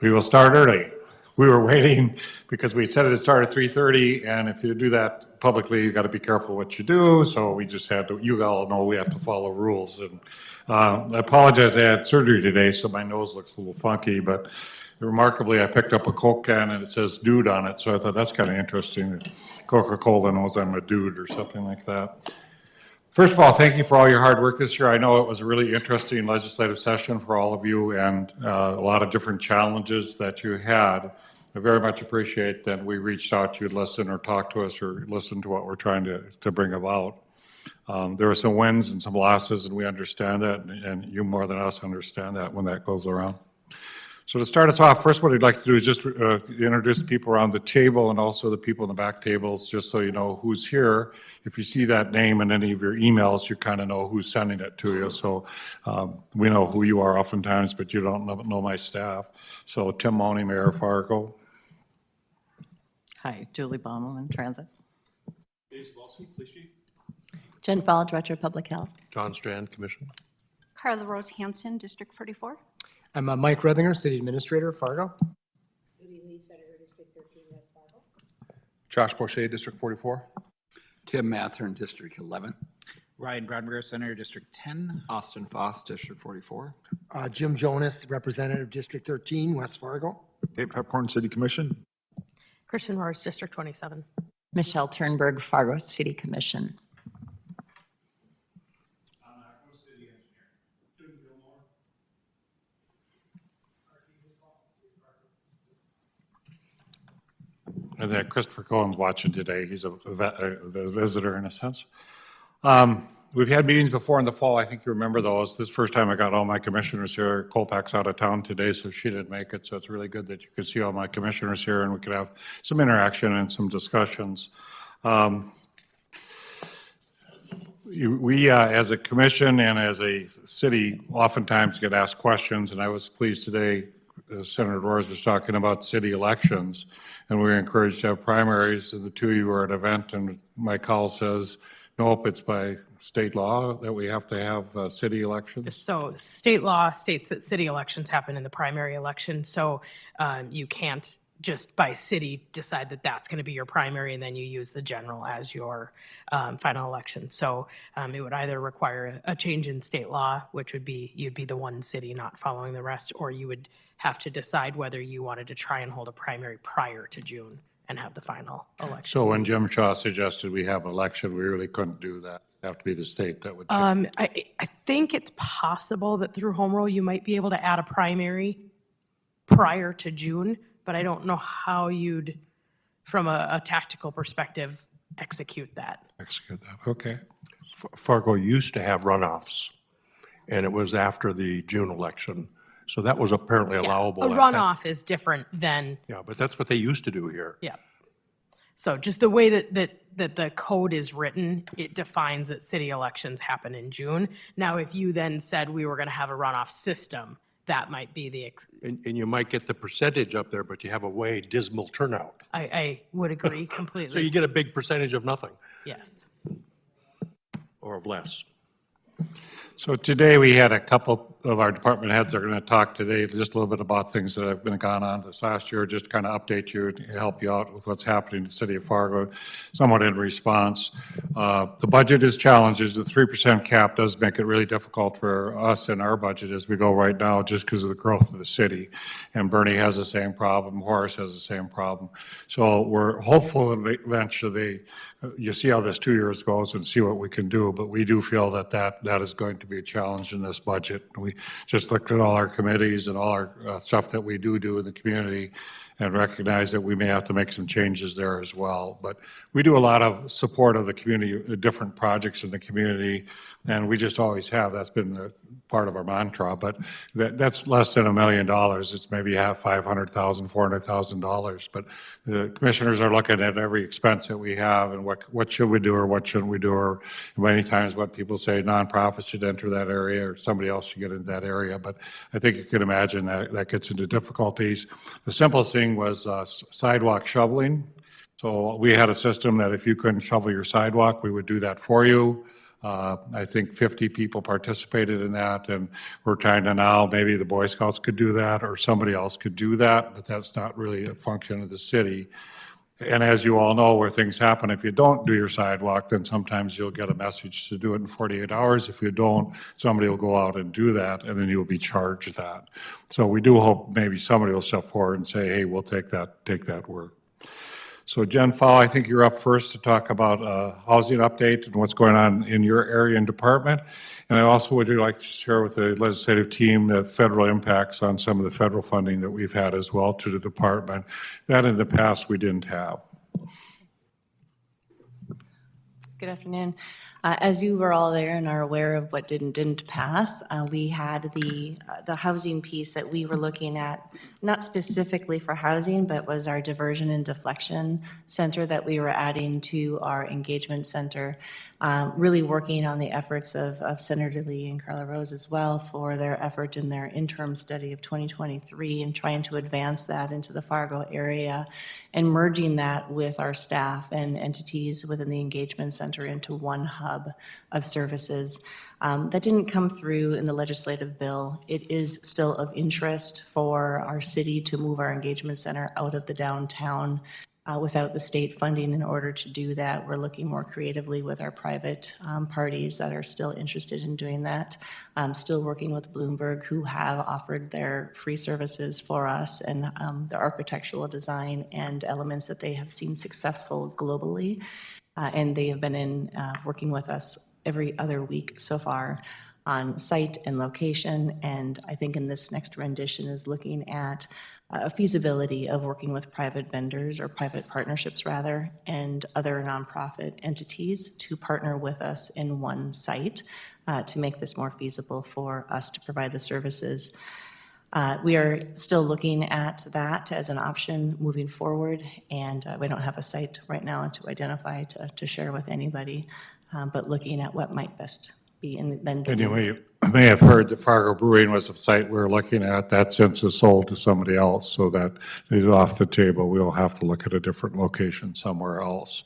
We will start early. We were waiting because we said it to start at 3:30, and if you do that publicly, you got to be careful what you do. So we just had to, you all know we have to follow rules. And I apologize, I had surgery today, so my nose looks a little funky, but remarkably, I picked up a Coke can and it says dude on it, so I thought that's kind of interesting. Coca-Cola knows I'm a dude or something like that. First of all, thank you for all your hard work this year. I know it was a really interesting legislative session for all of you and a lot of different challenges that you had. I very much appreciate that we reached out to you to listen or talk to us or listen to what we're trying to bring about. There were some wins and some losses, and we understand that, and you more than us understand that when that goes around. So to start us off, first what I'd like to do is just introduce people around the table and also the people in the back tables, just so you know who's here. If you see that name in any of your emails, you kind of know who's sending it to you. So we know who you are oftentimes, but you don't know my staff. So Tim Mooney, Mayor of Fargo. Hi, Julie Baumel in Transit. Dave Zawalski, Police Chief. Jen Fall, Director of Public Health. John Strand, Commission. Carla Rose Hansen, District 44. I'm Mike Rethinger, City Administrator, Fargo. Judy Lee, Senator, District 13, West Fargo. Josh Borchet, District 44. Tim Mathern, District 11. Ryan Broadmeyer, Senator, District 10. Austin Foss, District 44. Jim Jonas, Representative, District 13, West Fargo. Dave Pepcorn, City Commission. Kristen Rohrs, District 27. Michelle Turnberg, Fargo City Commission. And that Christopher Cohen's watching today. He's a visitor in a sense. We've had meetings before in the fall. I think you remember those. This is the first time I got all my commissioners here. Colpack's out of town today, so she didn't make it. So it's really good that you could see all my commissioners here and we could have some interaction and some discussions. We, as a commission and as a city, oftentimes get asked questions, and I was pleased today Senator Rohrs was talking about city elections, and we were encouraged to have primaries, and the two of you were at an event, and my call says, nope, it's by state law that we have to have city elections. So state law states that city elections happen in the primary election. So you can't just by city decide that that's going to be your primary and then you use the general as your final election. So it would either require a change in state law, which would be you'd be the one city not following the rest, or you would have to decide whether you wanted to try and hold a primary prior to June and have the final election. So when Jim Shaw suggested we have election, we really couldn't do that. It'd have to be the state that would change. I think it's possible that through home rule, you might be able to add a primary prior to June, but I don't know how you'd, from a tactical perspective, execute that. Execute that, okay. Fargo used to have runoffs, and it was after the June election. So that was apparently allowable. A runoff is different than, Yeah, but that's what they used to do here. yeah. So just the way that the code is written, it defines that city elections happen in June. Now, if you then said we were going to have a runoff system, that might be the, And you might get the percentage up there, but you have a way dismal turnout. I would agree So you completely. get a big percentage of nothing Yes. or of less. So today we had a couple of our department heads that are going to talk today just a little bit about things that have been gone on this last year, just kind of update you to help you out with what's happening in the city of Fargo, somewhat in response. The budget is challenges. The 3% cap does make it really difficult for us in our budget as we go right now just because of the growth of the city. And Bernie has the same problem. Horace has the same problem. So we're hopeful eventually you see how this 2 years goes and see what we can do, but we do feel that that is going to be a challenge in this budget. We just looked at all our committees and all our stuff that we do in the community and recognize that we may have to make some changes there as well. But we do a lot of support of the community, different projects in the community, and we just always have. That's been part of our mantra, but that's less than $1 million. It's maybe $500,000, $400,000. But the commissioners are looking at every expense that we have and what should we do or what shouldn't we do, or many times what people say nonprofits should enter that area or somebody else should get into that area. But I think you can imagine that gets into difficulties. The simplest thing was sidewalk shoveling. So we had a system that if you couldn't shovel your sidewalk, we would do that for you. I think 50 people participated in that, and we're trying to now, maybe the Boy Scouts could do that, or somebody else could do that, but that's not really a function of the city. And as you all know, where things happen, if you don't do your sidewalk, then sometimes you'll get a message to do it in 48 hours. If you don't, somebody will go out and do that, and then you'll be charged that. So we do hope maybe somebody will step forward and say, hey, we'll take that work. So Jen Fowl, I think you're up first to talk about housing update and what's going on in your area and department. And I also would like to share with the legislative team the federal impacts on some of the federal funding that we've had as well to the department that in the past we didn't have. Good afternoon. As you were all there and are aware of what didn't pass, we had the housing piece that we were looking at, not specifically for housing, but was our diversion and deflection center that we were adding to our engagement center, really working on the efforts of Senator Lee and Carla Rose as well for their effort in their interim study of 2023 and trying to advance that into the Fargo area and merging that with our staff and entities within the engagement center into one hub of services. That didn't come through in the legislative bill. It is still of interest for our city to move our engagement center out of the downtown without the state funding. In order to do that, we're looking more creatively with our private parties that are still interested in doing that. Still working with Bloomberg, who have offered their free services for us and the architectural design and elements that they have seen successful globally. And they have been working with us every other week so far on site and location. And I think in this next rendition is looking at a feasibility of working with private vendors or private partnerships rather, and other nonprofit entities to partner with us in one site to make this more feasible for us to provide the services. We are still looking at that as an option moving forward, and we don't have a site right now to identify to share with anybody, but looking at what might best be. And then And you may have heard that Fargo Brewing was a site we're looking at. That since is sold to somebody else, so that is off the table. We'll have to look at a different location somewhere else.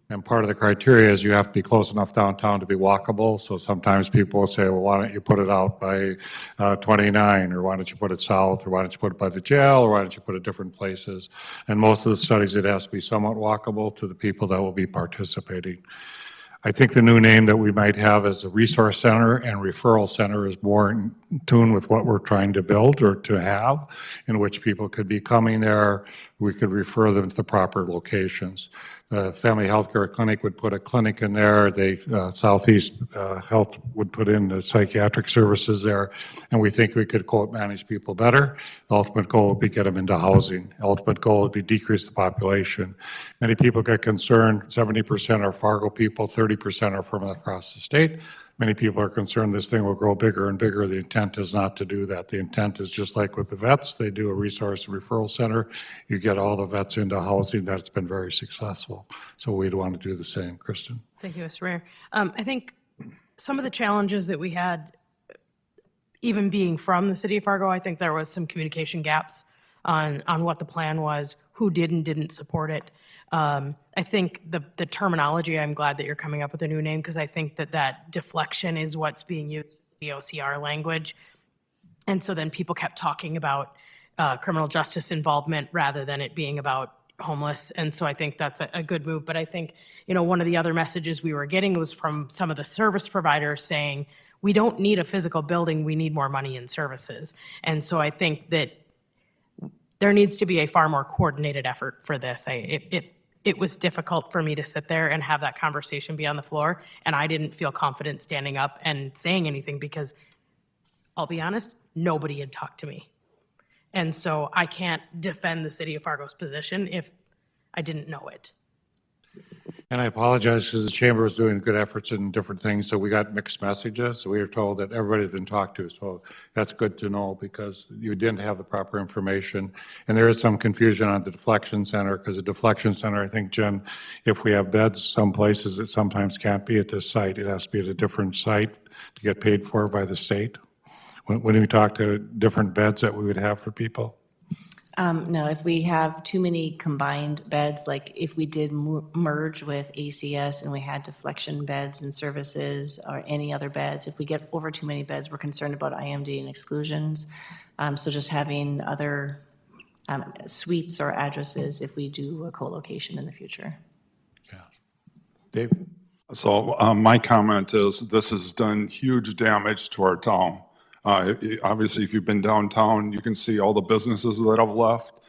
And part of the criteria is you have to be close enough downtown to be walkable. So sometimes people will say, well, why don't you put it out by 29, or why don't you put it south, or why don't you put it by the jail, or why don't you put it different places? And most of the studies, it has to be somewhat walkable to the people that will be participating. I think the new name that we might have as a resource center and referral center is more in tune with what we're trying to build or to have, in which people could be coming there. We could refer them to the proper locations. Family Healthcare Clinic would put a clinic in there. Southeast Health would put in the psychiatric services there. And we think we could, quote, manage people better. The ultimate goal would be get them into housing. The ultimate goal would be decrease the population. Many people get concerned. 70% are Fargo people, 30% are from across the state. Many people are concerned this thing will grow bigger and bigger. The intent is not to do that. The intent is just like with the vets, they do a resource and referral center. You get all the vets into housing. That's been very successful. So we'd want to do the same. Kristen? Thank you, Mr. Mayor. I think some of the challenges that we had, even being from the city of Fargo, I think there was some communication gaps on what the plan was, who did and didn't support it. I think the terminology, I'm glad that you're coming up with a new name, because I think that deflection is what's being used, the OCR language. And so then people kept talking about criminal justice involvement rather than it being about homeless. And so I think that's a good move. But I think, one of the other messages we were getting was from some of the service providers saying, we don't need a physical building, we need more money in services. And so I think that there needs to be a far more coordinated effort for this. It was difficult for me to sit there and have that conversation be on the floor, and I didn't feel confident standing up and saying anything because, I'll be honest, nobody had talked to me. And so I can't defend the city of Fargo's position if I didn't know it. And I apologize because the chamber was doing good efforts in different things, so we got mixed messages. So we were told that everybody's been talked to, so that's good to know because you didn't have the proper information. And there is some confusion on the deflection center, because the deflection center, I think, Jen, if we have beds some places, it sometimes can't be at this site. It has to be at a different site to get paid for by the state. When we talk to different beds that we would have for people. No, if we have too many combined beds, like if we did merge with ACS and we had deflection beds and services or any other beds, if we get over too many beds, we're concerned about IMD and exclusions. So just having other suites or addresses if we do a co-location in the future. Dave? So my comment is this has done huge damage to our town. Obviously, if you've been downtown, you can see all the businesses that have left.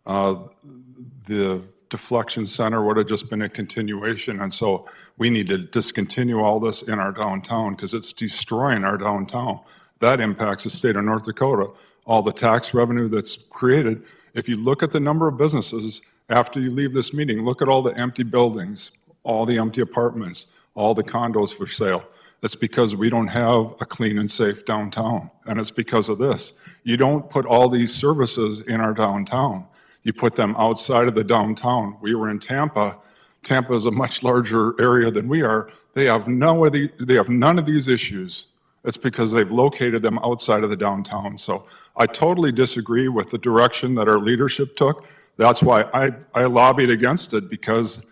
The deflection center would have just been a continuation. And so we need to discontinue all this in our downtown because it's destroying our downtown. That impacts the state of North Dakota. All the tax revenue that's created. If you look at the number of businesses after you leave this meeting, look at all the empty buildings, all the empty apartments, all the condos for sale. It's because we don't have a clean and safe downtown, and it's because of this. You don't put all these services in our downtown. You put them outside of the downtown. We were in Tampa. Tampa is a much larger area than we are. They have none of these issues. It's because they've located them outside of the downtown. So I totally disagree with the direction that our leadership took. That's why I lobbied against it, because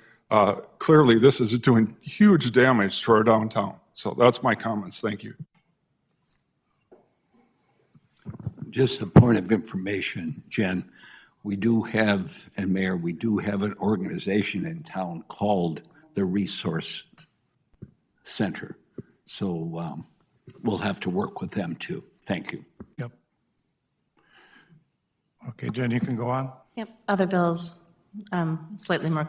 clearly this is doing huge damage to our downtown. So that's my comments. Thank you. Just a point of information, Jen, we do have, and Mayor, we do have an organization in town called the Resource Center. So we'll have to work with them too. Thank you. Yep. Okay, Jen, you can go on. Yep, other bills, slightly more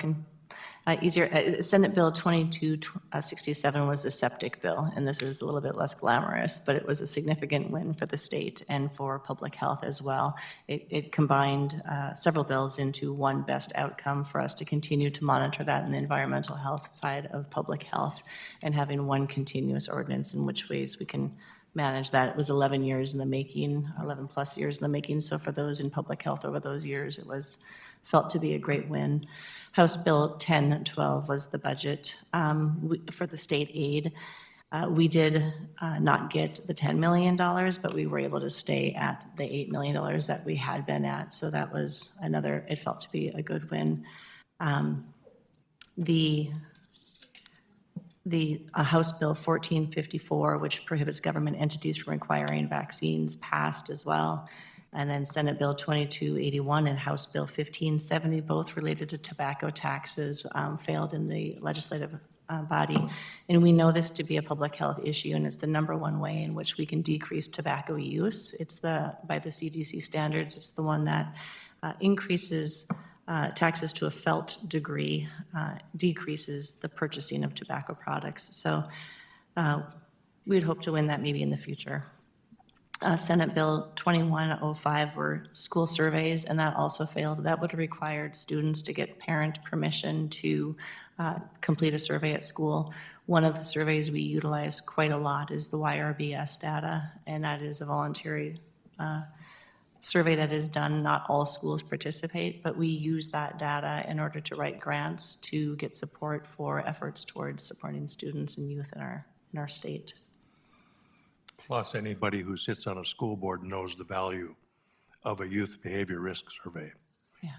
easier. Senate Bill 2267 was the septic bill, and this is a little bit less glamorous, but it was a significant win for the state and for public health as well. It combined several bills into one best outcome for us to continue to monitor that in the environmental health side of public health, and having one continuous ordinance in which ways we can manage that. It was 11 years in the making, 11 plus years in the making. So for those in public health over those years, it was felt to be a great win. House Bill 1012 was the budget for the state aid. We did not get the $10 million, but we were able to stay at the $8 million that we had been at. So that was another, it felt to be a good win. The House Bill 1454, which prohibits government entities from requiring vaccines, passed as well. And then Senate Bill 2281 and House Bill 1570, both related to tobacco taxes, failed in the legislative body. And we know this to be a public health issue, and it's the #1 way in which we can decrease tobacco use. It's by the CDC standards, it's the one that increases taxes to a felt degree, decreases the purchasing of tobacco products. So we'd hope to win that maybe in the future. Senate Bill 2105 were school surveys, and that also failed. That would have required students to get parent permission to complete a survey at school. One of the surveys we utilize quite a lot is the YRBS data, and that is a voluntary survey that is done. Not all schools participate, but we use that data in order to write grants to get support for efforts towards supporting students and youth in our state. Plus, anybody who sits on a school board knows the value of a youth behavior risk survey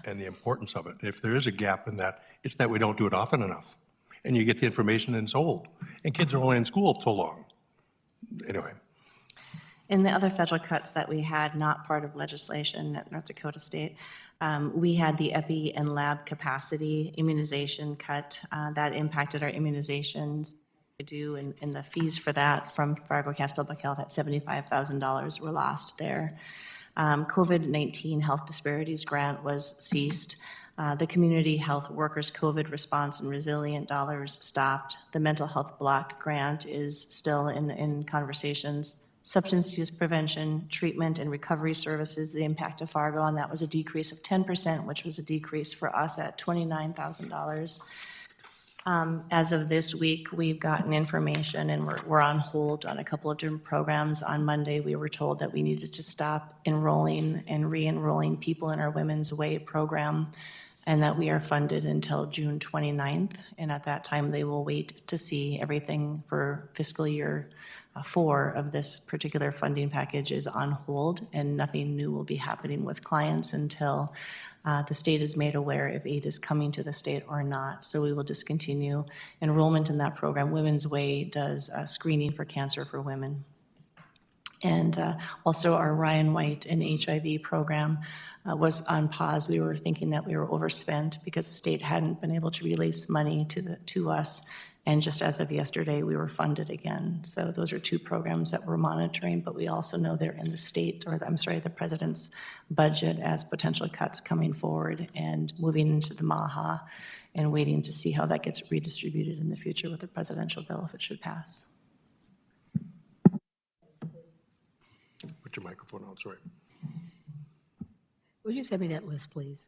and the importance of it. If there is a gap in that, it's that we don't do it often enough. And you get the information and it's old. And kids are only in school so long. Anyway. In the other federal cuts that we had, not part of legislation at North Dakota State, we had the epi and lab capacity immunization cut that impacted our immunizations. Do and the fees for that from Fargo-Cass Public Health at $75,000 were lost there. COVID-19 health disparities grant was ceased. The Community Health Workers COVID Response and Resilient dollars stopped. The Mental Health Block grant is still in conversations. Substance use prevention, treatment, and recovery services, the impact of Fargo, and that was a decrease of 10%, which was a decrease for us at $29,000. As of this week, we've gotten information, and we're on hold on a couple of different programs. On Monday, we were told that we needed to stop enrolling and re-enrolling people in our Women's Way program, and that we are funded until June 29th. And at that time, they will wait to see everything for fiscal year 4 of this particular funding package is on hold, and nothing new will be happening with clients until the state is made aware if aid is coming to the state or not. So we will discontinue enrollment in that program. Women's Way does screening for cancer for women. And also our Ryan White and HIV program was on pause. We were thinking that we were overspent because the state hadn't been able to release money to us. And just as of yesterday, we were funded again. So those are 2 programs that we're monitoring, but we also know they're in the state, or I'm sorry, the president's budget as potential cuts coming forward and moving into the MAHA and waiting to see how that gets redistributed in the future with the presidential bill if it should pass. Put your microphone on, sorry. Would you send me that list, please?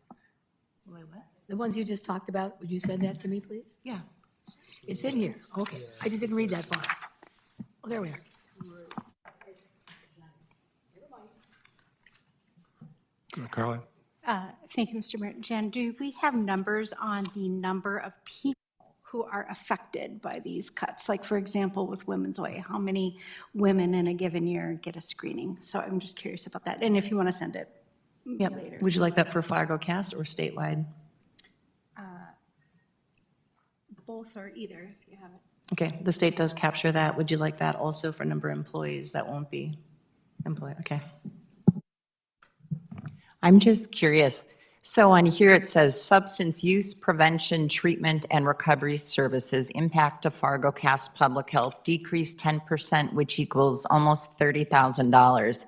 Wait, what? The ones you just talked about, would you send that to me, please? Yeah. It's in here. Okay. I just didn't read that part. Oh, there we are. Carly? Thank you, Mr. Mayor. Jen, do we have numbers on the number of people who are affected by these cuts? Like, for example, with Women's Way, how many women in a given year get a screening? So I'm just curious about that. And if you want to send it later. Would you like that for Fargo Cast or statewide? Both or either, if you have it. Okay, the state does capture that. Would you like that also for number of employees? That won't be employee, okay. I'm just curious. So on here it says substance use prevention, treatment, and recovery services impact to Fargo Cast Public Health decreased 10%, which equals almost $30,000.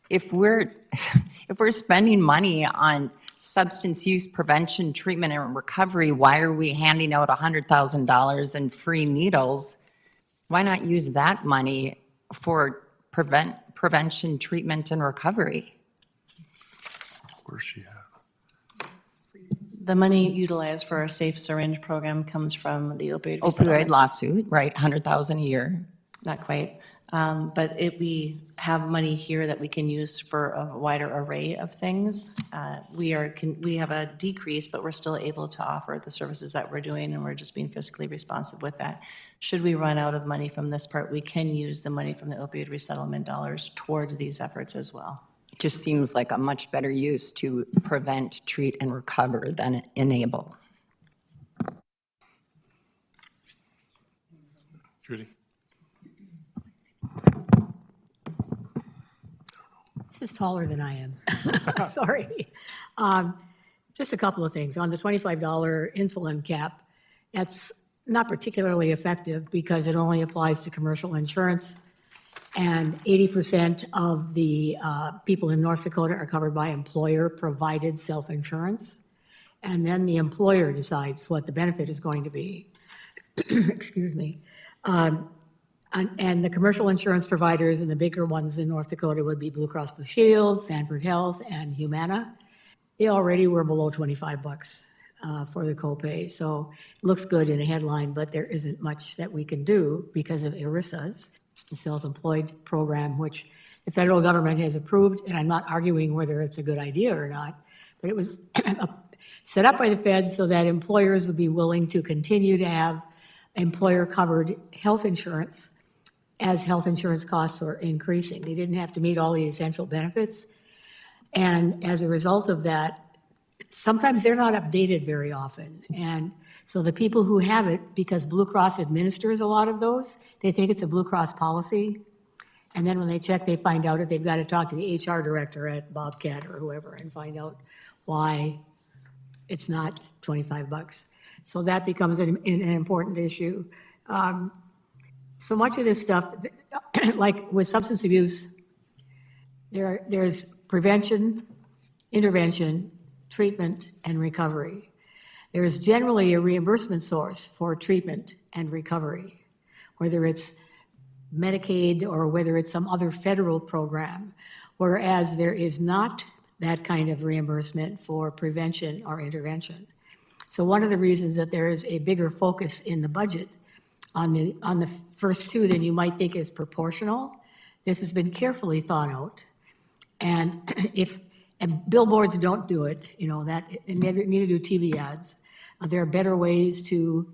If we're spending money on substance use prevention, treatment, and recovery, why are we handing out $100,000 in free needles? Why not use that money for prevention, treatment, and recovery? Where's she at? The money utilized for our safe syringe program comes from the opioid Opioid resettlement. lawsuit, right, $100,000 a year. Not quite. But we have money here that we can use for a wider array of things. We have a decrease, but we're still able to offer the services that we're doing, and we're just being fiscally responsive with that. Should we run out of money from this part, we can use the money from the opioid resettlement dollars towards these efforts as well. It just seems like a much better use to prevent, treat, and recover than enable. Judy? This is taller than I am. Sorry. Just a couple of things. On the $25 insulin cap, that's not particularly effective because it only applies to commercial insurance. And 80% of the people in North Dakota are covered by employer-provided self-insurance. And then the employer decides what the benefit is going to be. Excuse me. And the commercial insurance providers and the bigger ones in North Dakota would be Blue Cross Blue Shield, Sanford Health, and Humana. They already were below $25 for the copay. So it looks good in a headline, but there isn't much that we can do because of ERISA's, the self-employed program, which the federal government has approved. And I'm not arguing whether it's a good idea or not, but it was set up by the Fed so that employers would be willing to continue to have employer-covered health insurance as health insurance costs are increasing. They didn't have to meet all the essential benefits. And as a result of that, sometimes they're not updated very often. And so the people who have it, because Blue Cross administers a lot of those, they think it's a Blue Cross policy. And then when they check, they find out that they've got to talk to the HR director at Bobcat or whoever and find out why it's not $25. So that becomes an important issue. So much of this stuff, like with substance abuse, there's prevention, intervention, treatment, and recovery. There is generally a reimbursement source for treatment and recovery, whether it's Medicaid or whether it's some other federal program, whereas there is not that kind of reimbursement for prevention or intervention. So one of the reasons that there is a bigger focus in the budget on the first two than you might think is proportional, this has been carefully thought out. And and billboards don't do it, you know, that, and neither do TV ads. There are better ways to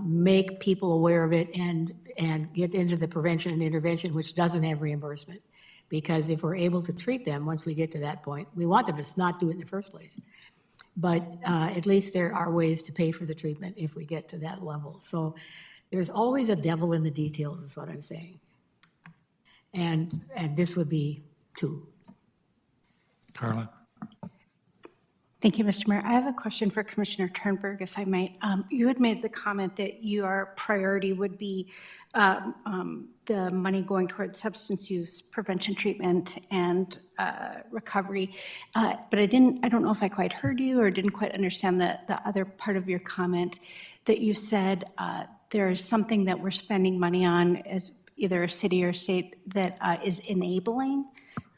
make people aware of it and get into the prevention and intervention, which doesn't have reimbursement. Because if we're able to treat them, once we get to that point, we want them to not do it in the first place. But at least there are ways to pay for the treatment if we get to that level. So there's always a devil in the details, is what I'm saying. And this would be two. Carla? Thank you, Mr. Mayor. I have a question for Commissioner Turnberg, if I might. You had made the comment that your priority would be the money going towards substance use prevention, treatment, and recovery. But I don't know if I quite heard you or didn't quite understand the other part of your comment that you said there is something that we're spending money on as either a city or state that is enabling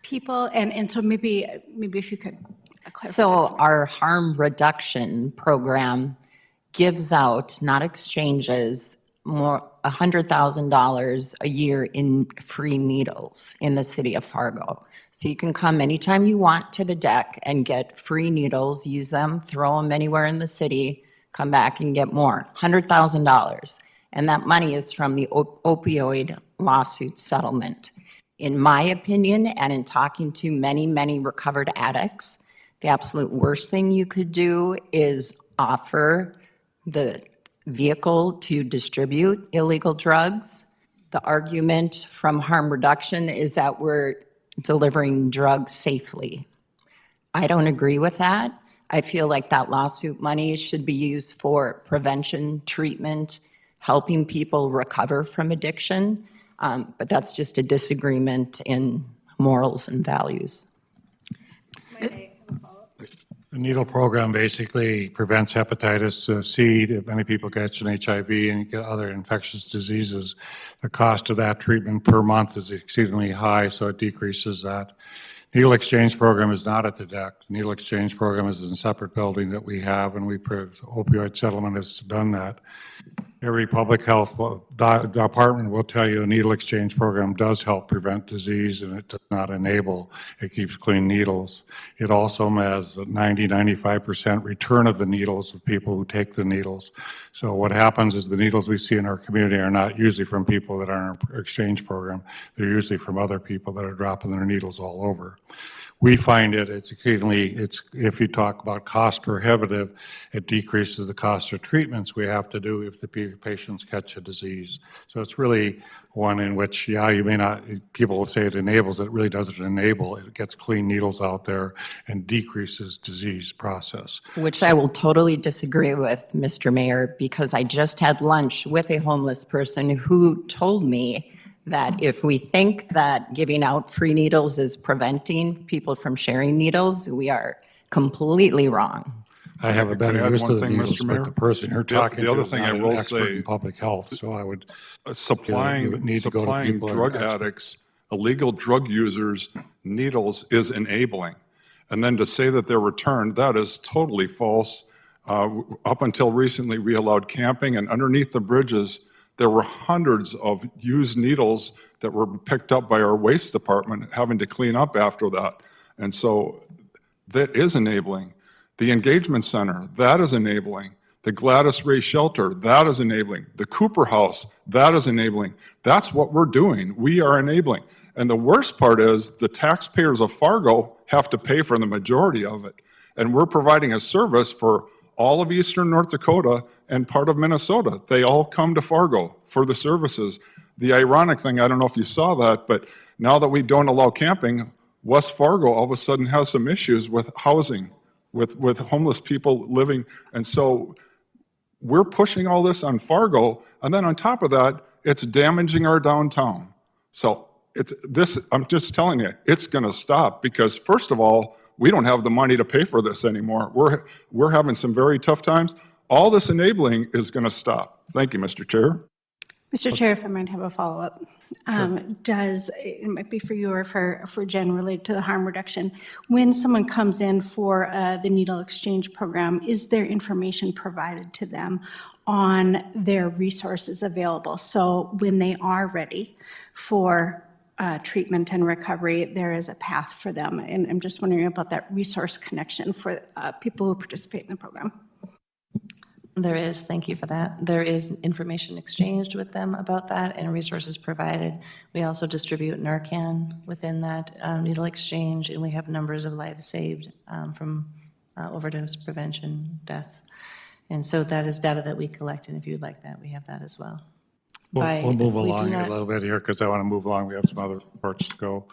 people. And so maybe if you could clarify. So our harm reduction program gives out, not exchanges, more $100,000 a year in free needles in the city of Fargo. So you can come anytime you want to the deck and get free needles, use them, throw them anywhere in the city, come back and get more, $100,000. And that money is from the opioid lawsuit settlement. In my opinion, and in talking to many, many recovered addicts, the absolute worst thing you could do is offer the vehicle to distribute illegal drugs. The argument from harm reduction is that we're delivering drugs safely. I don't agree with that. I feel like that lawsuit money should be used for prevention, treatment, helping people recover from addiction. But that's just a disagreement in morals and values. The needle program basically prevents hepatitis C. Many people catch an HIV and get other infectious diseases. The cost of that treatment per month is exceedingly high, so it decreases that. Needle exchange program is not at the deck. Needle exchange program is in a separate building that we have, and opioid settlement has done that. Every public health department will tell you a needle exchange program does help prevent disease, and it does not enable. It keeps clean needles. It also has a 90-95% return of the needles of people who take the needles. So what happens is the needles we see in our community are not usually from people that are in our exchange program. They're usually from other people that are dropping their needles all over. We find it's if you talk about cost prohibitive, it decreases the cost of treatments we have to do if the patients catch a disease. So it's really one in which, yeah, you may not, people will say it enables, it really doesn't enable. It gets clean needles out there and decreases disease process. Which I will totally disagree with, Mr. Mayor, because I just had lunch with a homeless person who told me that if we think that giving out free needles is preventing people from sharing needles, we are completely wrong. I have a better add use one of the thing, needles, Mr. but Mayor? the person you're talking The other to is thing not I an will expert say, in public health, so I would. Supplying you need to go to people who are drug experts. addicts, illegal drug users, needles is enabling. And then to say that they're returned, that is totally false. Up until recently, we allowed camping, and underneath the bridges, there were hundreds of used needles that were picked up by our waste department, having to clean up after that. And so that is enabling. The engagement center, that is enabling. The Gladys Ray Shelter, that is enabling. The Cooper House, that is enabling. That's what we're doing. We are enabling. And the worst part is the taxpayers of Fargo have to pay for the majority of it. And we're providing a service for all of eastern North Dakota and part of Minnesota. They all come to Fargo for the services. The ironic thing, I don't know if you saw that, but now that we don't allow camping, West Fargo all of a sudden has some issues with housing, with homeless people living. And so we're pushing all this on Fargo, and then on top of that, it's damaging our downtown. So I'm just telling you, it's gonna stop because first of all, we don't have the money to pay for this anymore. We're having some very tough times. All this enabling is gonna stop. Thank you, Mr. Chair. Mr. Chair, if I might have a follow-up. It might be for you or for Jen related to the harm reduction. When someone comes in for the needle exchange program, is there information provided to them on their resources available? So when they are ready for treatment and recovery, there is a path for them. And I'm just wondering about that resource connection for people who participate in the program. There is, thank you for that. There is information exchanged with them about that and resources provided. We also distribute Narcan within that needle exchange, and we have numbers of lives saved from overdose prevention, death. And so that is data that we collect, and if you'd like that, we have that as well. We'll move we do along a not- little bit here because I want to move along. We have some other reports to go.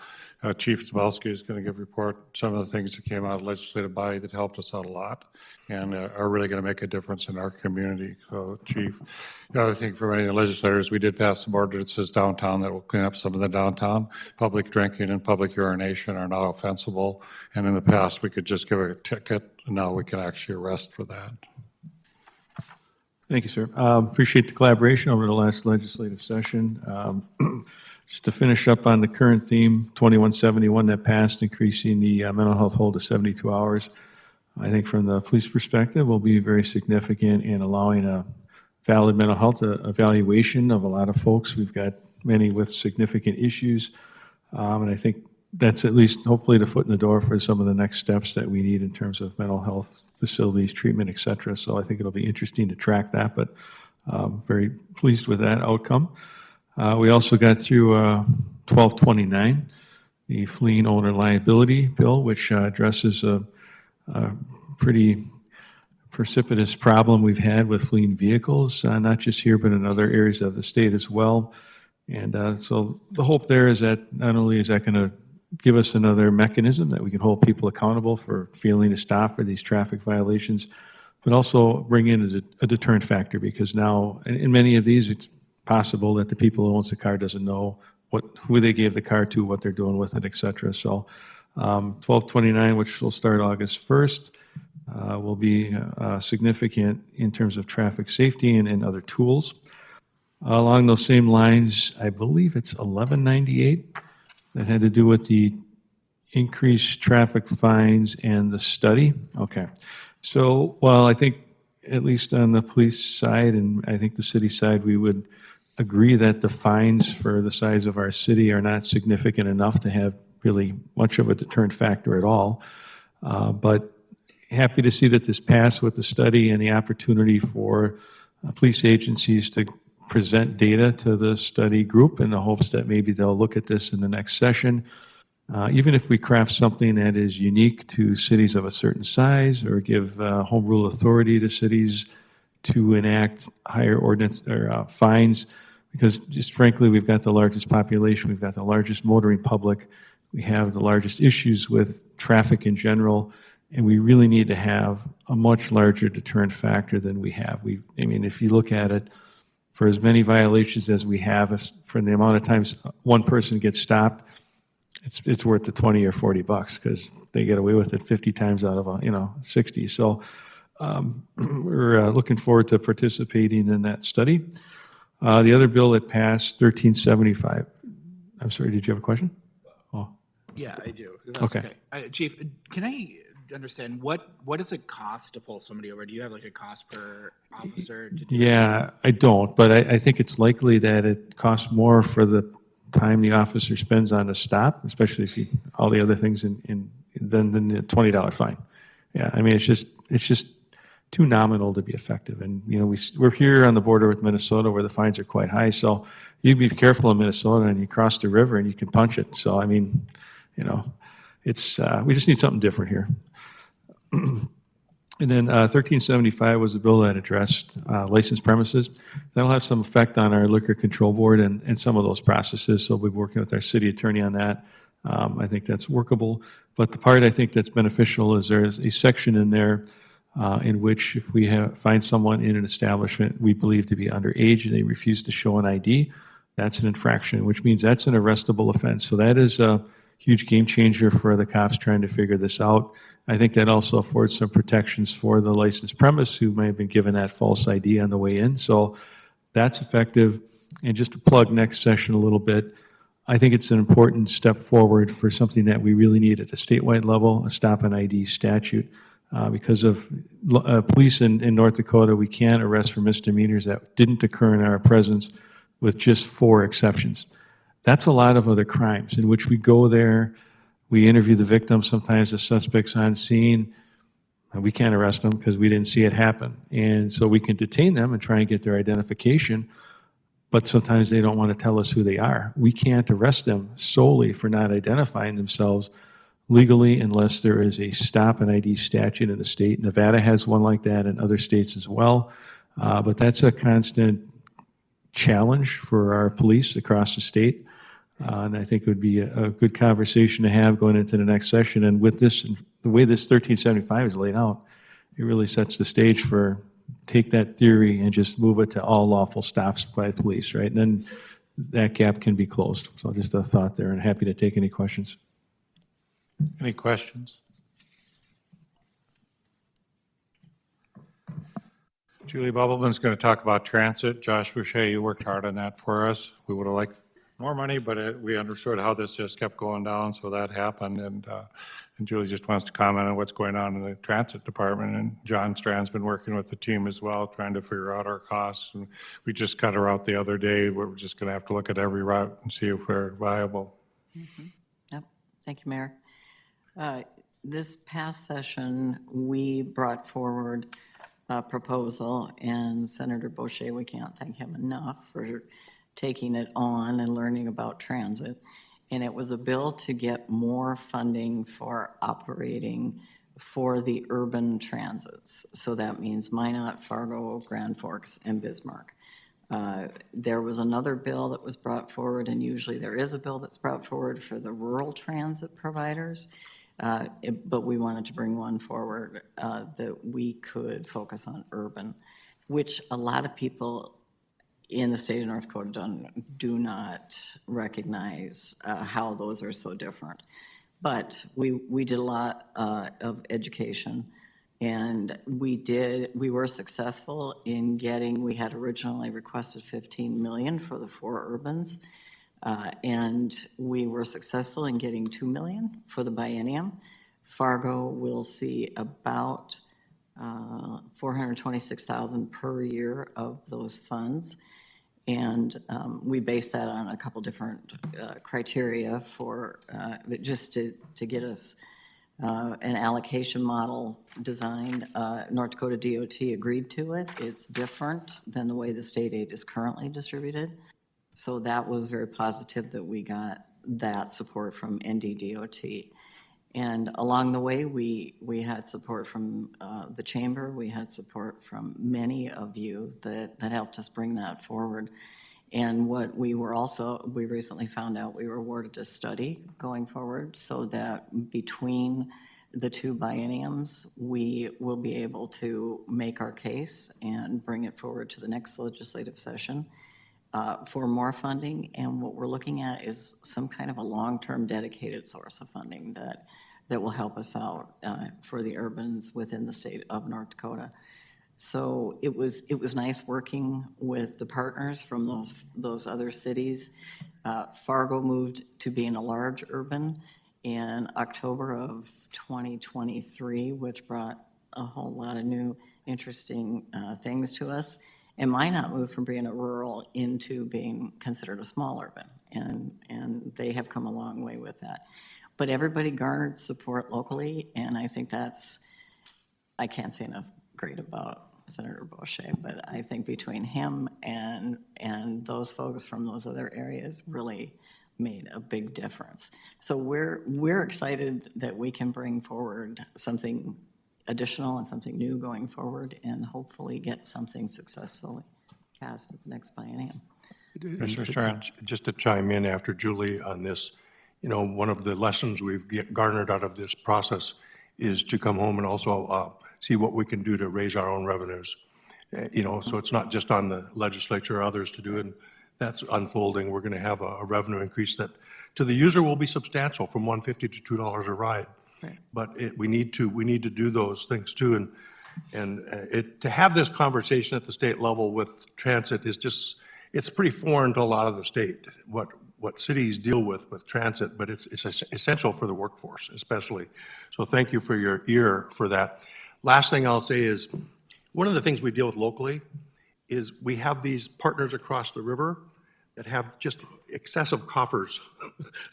Chief Zabelski is going to give a report, some of the things that came out of the legislative body that helped us out a lot and are really going to make a difference in our community. So Chief, the other thing for many of the legislators, we did pass some ordinances downtown that will clean up some of the downtown. Public drinking and public urination are now offensible. And in the past, we could just give a ticket, and now we can actually arrest for that. Thank you, sir. Appreciate the collaboration over the last legislative session. Just to finish up on the current theme, 2171 that passed, increasing the mental health hold to 72 hours. I think from the police perspective will be very significant in allowing a valid mental health evaluation of a lot of folks. We've got many with significant issues. And I think that's at least hopefully the foot in the door for some of the next steps that we need in terms of mental health facilities, treatment, et cetera. So I think it'll be interesting to track that, but very pleased with that outcome. We also got through 1229, the fleeing owner liability bill, which addresses a pretty precipitous problem we've had with fleeing vehicles, not just here, but in other areas of the state as well. And so the hope there is that not only is that going to give us another mechanism that we can hold people accountable for failing to stop for these traffic violations, but also bring in a deterrent factor, because now in many of these, it's possible that the people who owns the car doesn't know who they gave the car to, what they're doing with it, et cetera. So 1229, which will start August 1st, will be significant in terms of traffic safety and other tools. Along those same lines, I believe it's 1198 that had to do with the increased traffic fines and the study. Okay. So while I think, at least on the police side and I think the city side, we would agree that the fines for the size of our city are not significant enough to have really much of a deterrent factor at all. But happy to see that this passed with the study and the opportunity for police agencies to present data to the study group in the hopes that maybe they'll look at this in the next session. Even if we craft something that is unique to cities of a certain size or give home rule authority to cities to enact higher ordinance or fines, because just frankly, we've got the largest population, we've got the largest motoring public, we have the largest issues with traffic in general, and we really need to have a much larger deterrent factor than we have. I mean, if you look at it, for as many violations as we have, for the amount of times one person gets stopped, it's worth the 20 or 40 bucks because they get away with it 50 times out of 60. So we're looking forward to participating in that study. The other bill that passed, 1375. I'm sorry, did you have a question? Oh, Yeah, I do. That's Okay. Chief, can I understand what does it cost to pull somebody over? Do you have like a cost per officer? To do yeah, I don't, but I think it's likely that it costs more for the time the officer spends on a stop, especially if all the other things than the $20 fine. Yeah, I mean, it's just too nominal to be effective. And, we're here on the border with Minnesota where the fines are quite high. So you be careful in Minnesota and you cross the river and you can punch it. So, I mean, it's, we just need something different here. And then 1375 was a bill that addressed licensed premises. That'll have some effect on our liquor control board and some of those processes. So we'll be working with our city attorney on that. I think that's workable. But the part I think that's beneficial is there's a section in there in which if we find someone in an establishment we believe to be underage and they refuse to show an ID, that's an infraction, which means that's an arrestable offense. So that is a huge game changer for the cops trying to figure this out. I think that also affords some protections for the licensed premise who may have been given that false ID on the way in. So that's effective. And just to plug next session a little bit, I think it's an important step forward for something that we really need at a statewide level, a stop and ID statute. Because of police in North Dakota, we can't arrest for misdemeanors that didn't occur in our presence with just 4 exceptions. That's a lot of other crimes in which we go there, we interview the victim, sometimes the suspect's on scene. And we can't arrest them because we didn't see it happen. And so we can detain them and try and get their identification, but sometimes they don't want to tell us who they are. We can't arrest them solely for not identifying themselves legally unless there is a stop and ID statute in the state. Nevada has one like that, and other states as well. But that's a constant challenge for our police across the state. And I think it would be a good conversation to have going into the next session. And with this, the way this 1375 is laid out, it really sets the stage for take that theory and just move it to all lawful stops by police, right? And then that gap can be closed. So just a thought there, and happy to take any questions. Any questions? Julie Bubbleman's going to talk about transit. Josh Boucher, you worked hard on that for us. We would have liked more money, but we understood how this just kept going down, so that happened. And Julie just wants to comment on what's going on in the transit department. And John Strand's been working with the team as well, trying to figure out our costs. And we just cut her out the other day. We're just going to have to look at every route and see if we're viable. Yep. Thank you, Mayor. This past session, we brought forward a proposal, and Senator Boucher, we can't thank him enough for taking it on and learning about transit. And it was a bill to get more funding for operating for the urban transits. So that means Minot, Fargo, Grand Forks, and Bismarck. There was another bill that was brought forward, and usually there is a bill that's brought forward for the rural transit providers. But we wanted to bring one forward that we could focus on urban, which a lot of people in the state of North Dakota do not recognize how those are so different. But we did a lot of education, and we were successful in getting, we had originally requested 15 million for the 4 urbans. And we were successful in getting 2 million for the biennium. Fargo will see about 426,000 per year of those funds. And we based that on a couple different criteria for just to get us an allocation model designed. North Dakota DOT agreed to it. It's different than the way the state aid is currently distributed. So that was very positive that we got that support from NDDOT. And along the way, we had support from the chamber. We had support from many of you that helped us bring that forward. And what we recently found out, we were awarded a study going forward so that between the 2 bienniums, we will be able to make our case and bring it forward to the next legislative session for more funding. And what we're looking at is some kind of a long-term dedicated source of funding that will help us out for the urbans within the state of North Dakota. So it was nice working with the partners from those other cities. Fargo moved to being a large urban in October of 2023, which brought a whole lot of new interesting things to us. And Minot moved from being a rural into being considered a small urban, and they have come a long way with that. But everybody garnered support locally, and I think I can't say enough great about Senator Boucher, but I think between him and those folks from those other areas really made a big difference. So we're excited that we can bring forward something additional and something new going forward, and hopefully get something successfully passed at the next biennium. Mr. Strand. Just to chime in after Julie on this, one of the lessons we've garnered out of this process is to come home and also see what we can do to raise our own revenues. So it's not just on the legislature or others to do it. That's unfolding. We're going to have a revenue increase that to the user will be substantial, from $1.50 to $2 a ride. Right. But we need to do those things too, and to have this conversation at the state level with transit is just, it's pretty foreign to a lot of the state, what cities deal with transit, but it's essential for the workforce especially. So thank you for your ear for that. Last thing I'll say is, one of the things we deal with locally is we have these partners across the river that have just excessive coffers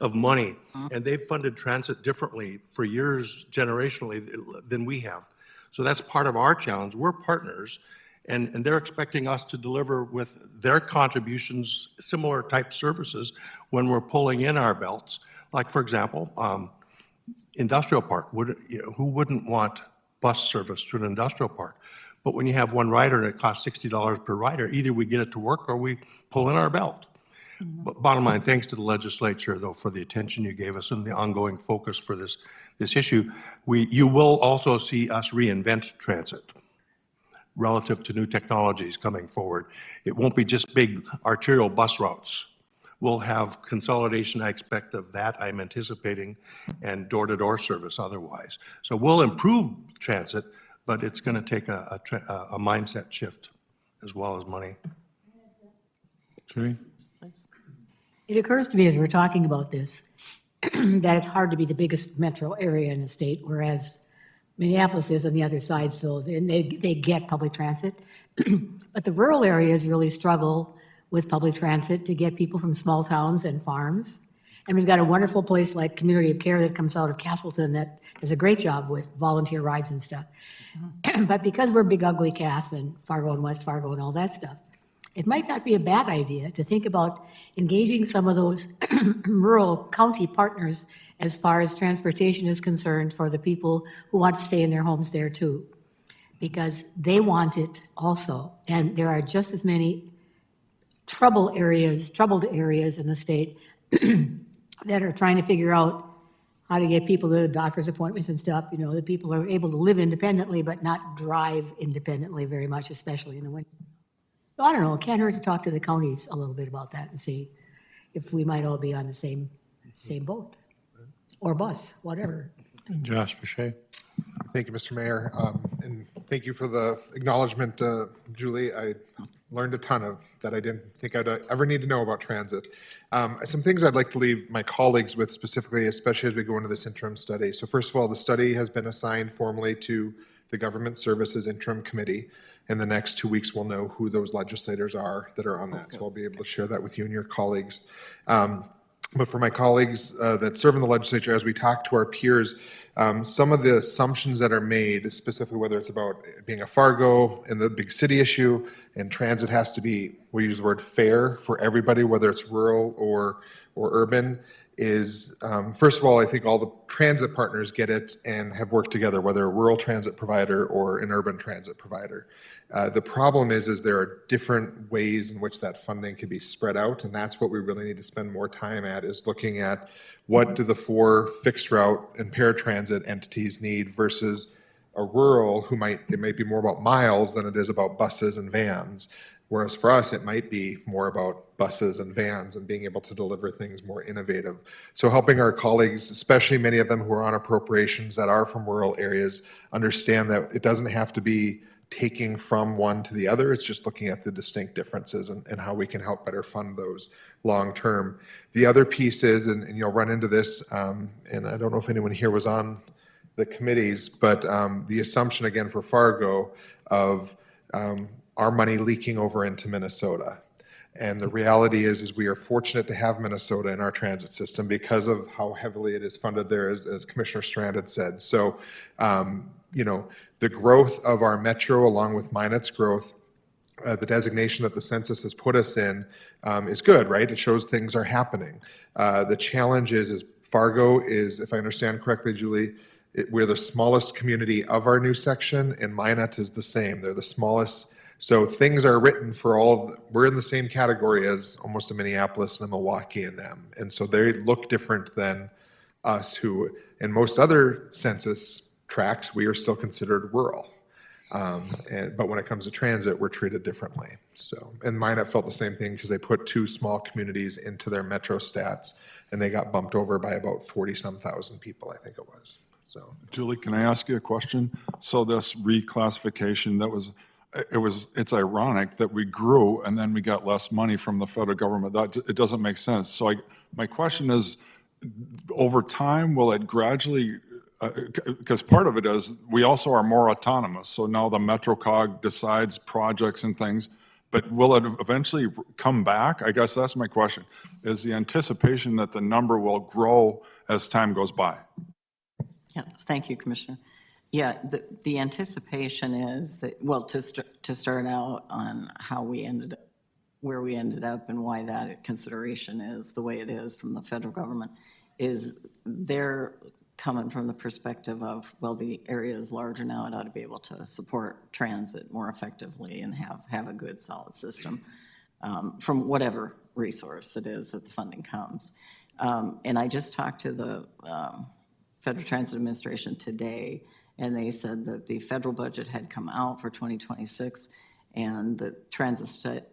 of money, and they've funded transit differently for years, generationally, than we have. So that's part of our challenge. We're partners, and they're expecting us to deliver with their contributions, similar type services when we're pulling in our belts. Like, for example, industrial park, who wouldn't want bus service to an industrial park? But when you have one rider and it costs $60 per rider, either we get it to work or we pull in our belt. But bottom line, thanks to the legislature, though, for the attention you gave us and the ongoing focus for this issue. You will also see us reinvent transit relative to new technologies coming forward. It won't be just big arterial bus routes. We'll have consolidation, I expect, of that, I'm anticipating, and door-to-door service otherwise. So we'll improve transit, but it's going to take a mindset shift as well as money. Judy? It occurs to me as we're talking about this, that it's hard to be the biggest metro area in the state, whereas Minneapolis is on the other side, so they get public transit. But the rural areas really struggle with public transit to get people from small towns and farms. And we've got a wonderful place like Community of Care that comes out of Castleton that does a great job with volunteer rides and stuff. But because we're Big Ugly Cass and Fargo and West Fargo and all that stuff, it might not be a bad idea to think about engaging some of those rural county partners as far as transportation is concerned for the people who want to stay in their homes there too, because they want it also. And there are just as many troubled areas in the state that are trying to figure out how to get people to doctor's appointments and stuff. You know, the people are able to live independently but not drive independently very much, especially in the winter. So I don't know, it can't hurt to talk to the counties a little bit about that and see if we might all be on the same boat or bus, whatever. Josh Boucher. Thank you, Mr. Mayor. And thank you for the acknowledgement, Julie. I learned a ton that I didn't think I'd ever need to know about transit. Some things I'd like to leave my colleagues with specifically, especially as we go into this interim study. So first of all, the study has been assigned formally to the Government Services Interim Committee. In the next 2 weeks, we'll know who those legislators are that are on that. So I'll be able to share that with you and your colleagues. But for my colleagues that serve in the legislature, as we talk to our peers, some of the assumptions that are made, specifically whether it's about being a Fargo and the big city issue, and transit has to be, we use the word fair for everybody, whether it's rural or urban, is, first of all, I think all the transit partners get it and have worked together, whether a rural transit provider or an urban transit provider. The problem is there are different ways in which that funding can be spread out, and that's what we really need to spend more time at, is looking at what do the 4 fixed route and paratransit entities need versus a rural it might be more about miles than it is about buses and vans. Whereas for us, it might be more about buses and vans and being able to deliver things more innovative. So helping our colleagues, especially many of them who are on appropriations that are from rural areas, understand that it doesn't have to be taking from one to the other. It's just looking at the distinct differences and how we can help better fund those long term. The other piece is, and you'll run into this, and I don't know if anyone here was on the committees, but the assumption again for Fargo of our money leaking over into Minnesota. And the reality is we are fortunate to have Minnesota in our transit system because of how heavily it is funded there, as Commissioner Strand had said. So, you know, the growth of our metro along with Minot's growth, the designation that the census has put us in is good, right? It shows things are happening. The challenge is Fargo is, if I understand correctly, Julie, we're the smallest community of our new section, and Minot is the same. They're the smallest. So things are written for we're in the same category as almost a Minneapolis and a Milwaukee and them. And so they look different than us who, in most other census tracts, we are still considered rural. But when it comes to transit, we're treated differently. So, and Minot felt the same thing because they put 2 small communities into their metro stats and they got bumped over by about 40-some thousand people, I think it was. So, Julie, can I ask you a question? So this reclassification, it's ironic that we grew and then we got less money from the federal government. It doesn't make sense. So my question is, over time, will it gradually, because part of it is we also are more autonomous. So now the MetroCog decides projects and things, but will it eventually come back? I guess that's my question. Is the anticipation that the number will grow as time goes by? Yeah, thank you, Commissioner. Yeah, the anticipation is that, well, to start out on how we ended up, where we ended up and why that consideration is the way it is from the federal government, is they're coming from the perspective of, well, the area is larger now, it ought to be able to support transit more effectively and have a good solid system from whatever resource it is that the funding comes. And I just talked to the Federal Transit Administration today, and they said that the federal budget had come out for 2026 and the transit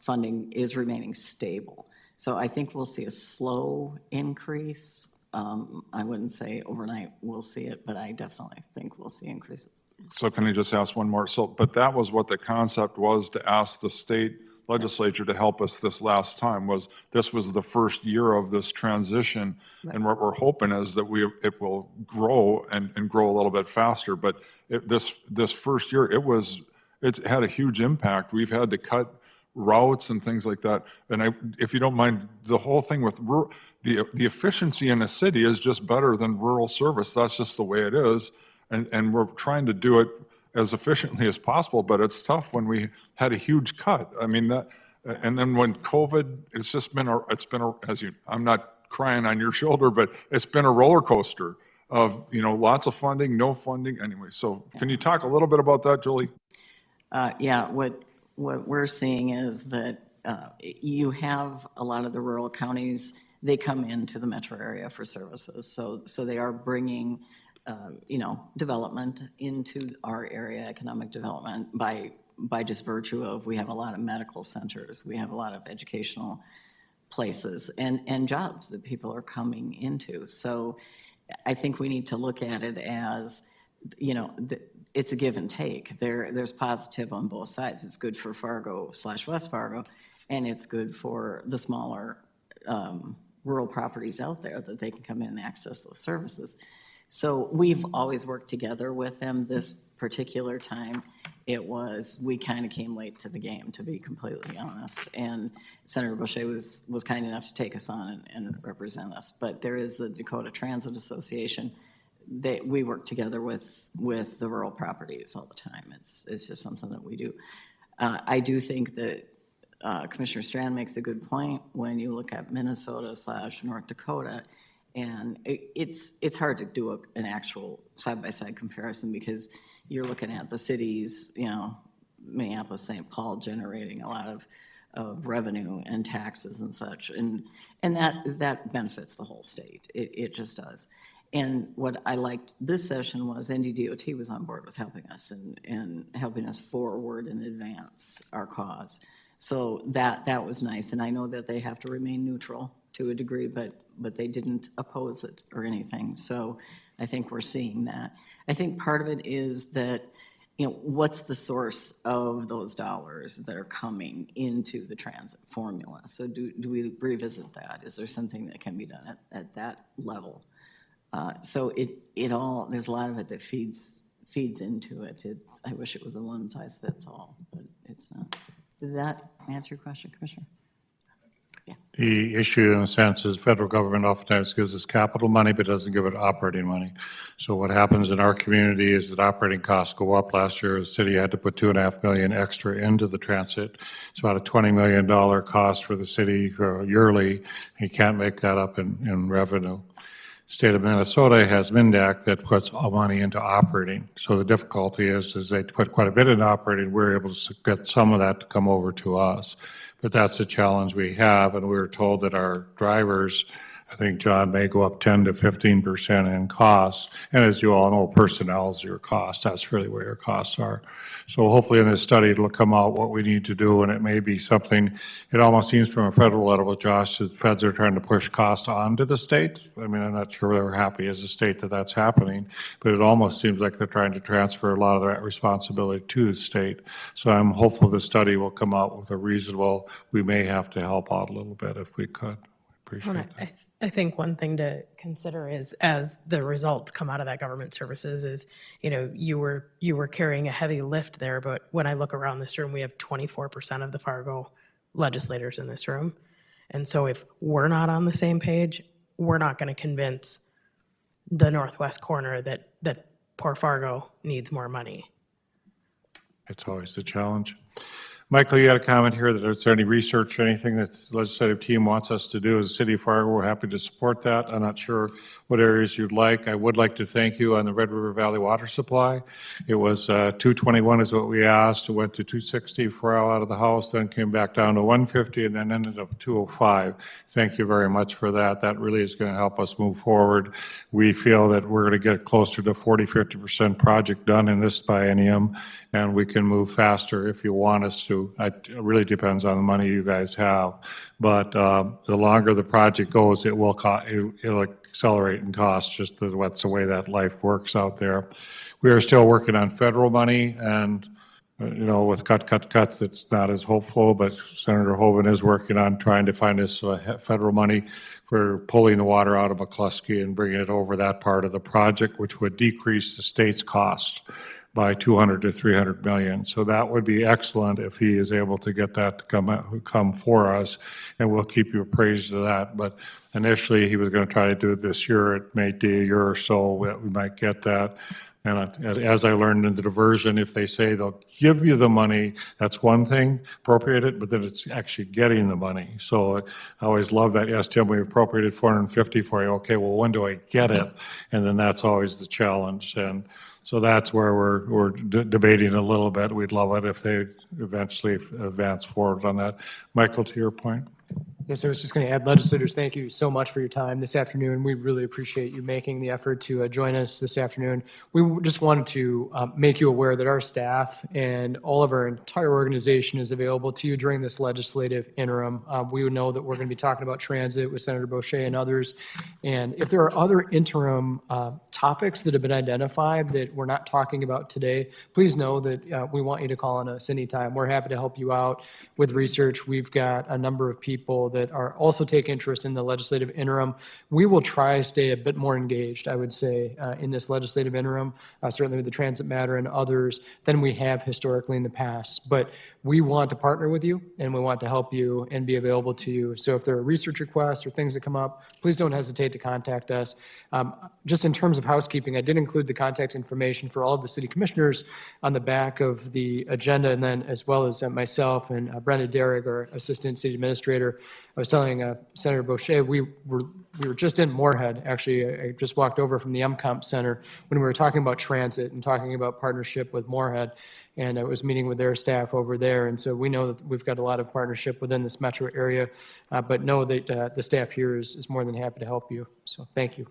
funding is remaining stable. So I think we'll see a slow increase. I wouldn't say overnight we'll see it, but I definitely think we'll see increases. So can I just ask one more? So, but that was what the concept was, to ask the state legislature to help us this last time, was this was the first year of this transition. Right. And what we're hoping is that it will grow and grow a little bit faster. But this first year, it's had a huge impact. We've had to cut routes and things like that. And if you don't mind, the whole thing with the efficiency in a city is just better than rural service. That's just the way it is. And we're trying to do it as efficiently as possible, but it's tough when we had a huge cut. I mean, and then when COVID, I'm not crying on your shoulder, but it's been a roller coaster of, lots of funding, no funding. Anyway, so can you talk a little bit about that, Julie? Yeah, what we're seeing is that you have a lot of the rural counties, they come into the metro area for services. So they are bringing development into our area, economic development, by just virtue of, we have a lot of medical centers, we have a lot of educational places and jobs that people are coming into. So I think we need to look at it as, it's a give and take. There's positive on both sides. It's good for Fargo/West Fargo, and it's good for the smaller rural properties out there that they can come in and access those services. So we've always worked together with them. This particular time, we kind of came late to the game, to be completely honest. And Senator Boucher was kind enough to take us on and represent us. But there is the Dakota Transit Association. We work together with the rural properties all the time. It's just something that we do. I do think that Commissioner Strand makes a good point when you look at Minnesota/North Dakota. And it's hard to do an actual side-by-side comparison, because you're looking at the cities, Minneapolis, St. Paul, generating a lot of revenue and taxes and such. And that benefits the whole state. It just does. And what I liked this session was NDDOT was on board with helping us and helping us forward and advance our cause. So that was nice. And I know that they have to remain neutral to a degree, but they didn't oppose it or anything. So I think we're seeing that. I think part of it is that, what's the source of those dollars that are coming into the transit formula? So do we revisit that? Is there something that can be done at that level? So there's a lot of it that feeds into it. I wish it was a one size fits all, but it's not. Did that answer your question, Commissioner? Yeah. The issue, in a sense, is federal government oftentimes gives us capital money, but doesn't give it operating money. So what happens in our community is that operating costs go up. Last year, the city had to put $2.5 million extra into the transit. It's about a $20 million cost for the city yearly. You can't make that up in revenue. State of Minnesota has MNDAC that puts all money into operating. So the difficulty is they put quite a bit in operating. We're able to get some of that to come over to us. But that's a challenge we have, and we were told that our drivers, I think, John, may go up 10 to 15% in costs. And as you all know, personnel is your cost. That's really where your costs are. So hopefully in this study, it'll come out what we need to do, and it may be something, it almost seems from a federal level, Josh, that feds are trying to push cost onto the state. I mean, I'm not sure they're happy as a state that that's happening, but it almost seems like they're trying to transfer a lot of that responsibility to the state. So I'm hopeful the study will come out with a reasonable, we may have to help out a little bit if we could. Appreciate that. I think one thing to consider is, as the results come out of that government services, is, you were carrying a heavy lift there, but when I look around this room, we have 24% of the Fargo legislators in this room. And so if we're not on the same page, we're not going to convince the northwest corner that Port Fargo needs more money. It's always the challenge. Michael, you had a comment here that is there any research or anything that the legislative team wants us to do as a city of Fargo? We're happy to support that. I'm not sure what areas you'd like. I would like to thank you on the Red River Valley water supply. It was 221 is what we asked. It went to 260 for out of the House, then came back down to 150 and then ended up 205. Thank you very much for that. That really is going to help us move forward. We feel that we're going to get closer to 40-50% project done in this biennium, and we can move faster if you want us to. It really depends on the money you guys have, but the longer the project goes, it'll accelerate in cost. Just that's the way that life works out there. We are still working on federal money, and with cuts, that's not as hopeful. But Senator Hoeven is working on trying to find us federal money for pulling the water out of McCluskey and bringing it over that part of the project, which would decrease the state's cost by 200 to 300 million. So that would be excellent if he is able to get that to come for us, and we'll keep you appraised of that. But initially, he was going to try to do it this year. It may be a year or so we might get that. And as I learned in the diversion, if they say they'll give you the money, that's one thing, appropriate it, but then it's actually getting the money. So I always love that. Yes, Tim, we appropriated 450 for you. Okay, well, when do I get it? And then that's always the challenge. And so that's where we're debating a little bit. We'd love it if they eventually advance forward on that. Michael, to your point. Yes, I was just going to add, legislators, thank you so much for your time this afternoon. We really appreciate you making the effort to join us this afternoon. We just wanted to make you aware that our staff and all of our entire organization is available to you during this legislative interim. We know that we're going to be talking about transit with Senator Boucher and others. And if there are other interim topics that have been identified that we're not talking about today, please know that we want you to call on us anytime. We're happy to help you out with research. We've got a number of people that are also take interest in the legislative interim. We will try to stay a bit more engaged, I would say, in this legislative interim, certainly with the transit matter and others, than we have historically in the past. But we want to partner with you, and we want to help you and be available to you. So if there are research requests or things that come up, please don't hesitate to contact us. Just in terms of housekeeping, I did include the contact information for all of the city commissioners on the back of the agenda, and then as well as myself and Brenda Derrick, our assistant city administrator. I was telling Senator Boucher, we were just in Moorhead. Actually, I just walked over from the MCOMP Center when we were talking about transit and talking about partnership with Moorhead. And I was meeting with their staff over there. And so we know that we've got a lot of partnership within this metro area, but know that the staff here is more than happy to help you. So thank you.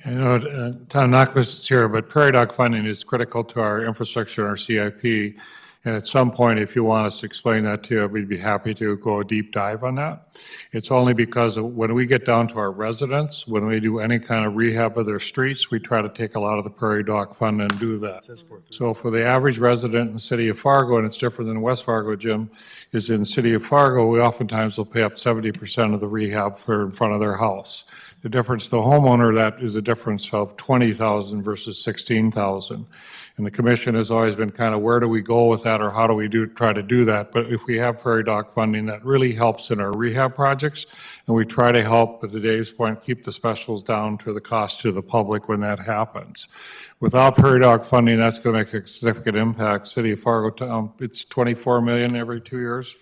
Tom Nachquist is here, but Prairie Dog funding is critical to our infrastructure and our CIP. And at some point, if you want us to explain that to you, we'd be happy to go a deep dive on that. It's only because when we get down to our residents, when we do any kind of rehab of their streets, we try to take a lot of the Prairie Dog fund and do that. So for the average resident in the city of Fargo, and it's different than West Fargo, Jim, is in the city of Fargo, we oftentimes will pay up 70% of the rehab for in front of their house. The difference to the homeowner, that is a difference of $20,000 versus $16,000. And the commission has always been kind of, where do we go with that, or how do we try to do that? But if we have Prairie Dog funding, that really helps in our rehab projects. And we try to help, to Dave's point, keep the specials down to the cost to the public when that happens. Without Prairie Dog funding, that's going to make a significant impact. City of Fargo, it's $24 million every 2 years.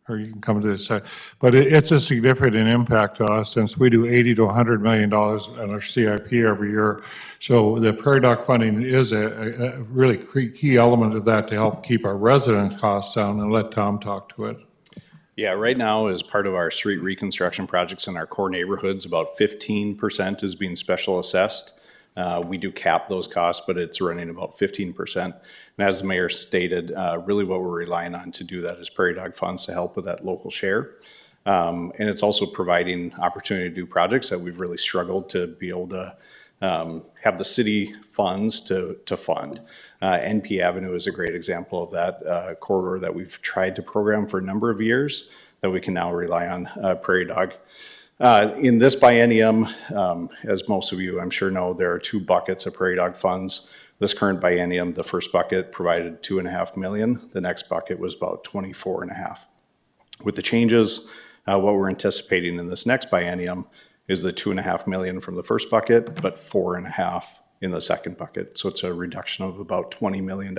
Or you can come to this side. But it's a significant impact to us since we do $80 to $100 million on our CIP every year. So the Prairie Dog funding is a really key element of that to help keep our resident costs down, and let Tom talk to it. Yeah, right now, as part of our street reconstruction projects in our core neighborhoods, about 15% is being special assessed. We do cap those costs, but it's running about 15%. And as the mayor stated, really what we're relying on to do that is Prairie Dog funds to help with that local share. And it's also providing opportunity to do projects that we've really struggled to be able to have the city funds to fund. NP Avenue is a great example of that corridor that we've tried to program for a number of years that we can now rely on Prairie Dog. In this biennium, as most of you I'm sure know, there are two buckets of Prairie Dog funds. This current biennium, the first bucket provided $2.5 million. The next bucket was about $24.5. With the changes, what we're anticipating in this next biennium is the $2.5 million from the first bucket, but $4.5 in the second bucket. So it's a reduction of about $20 million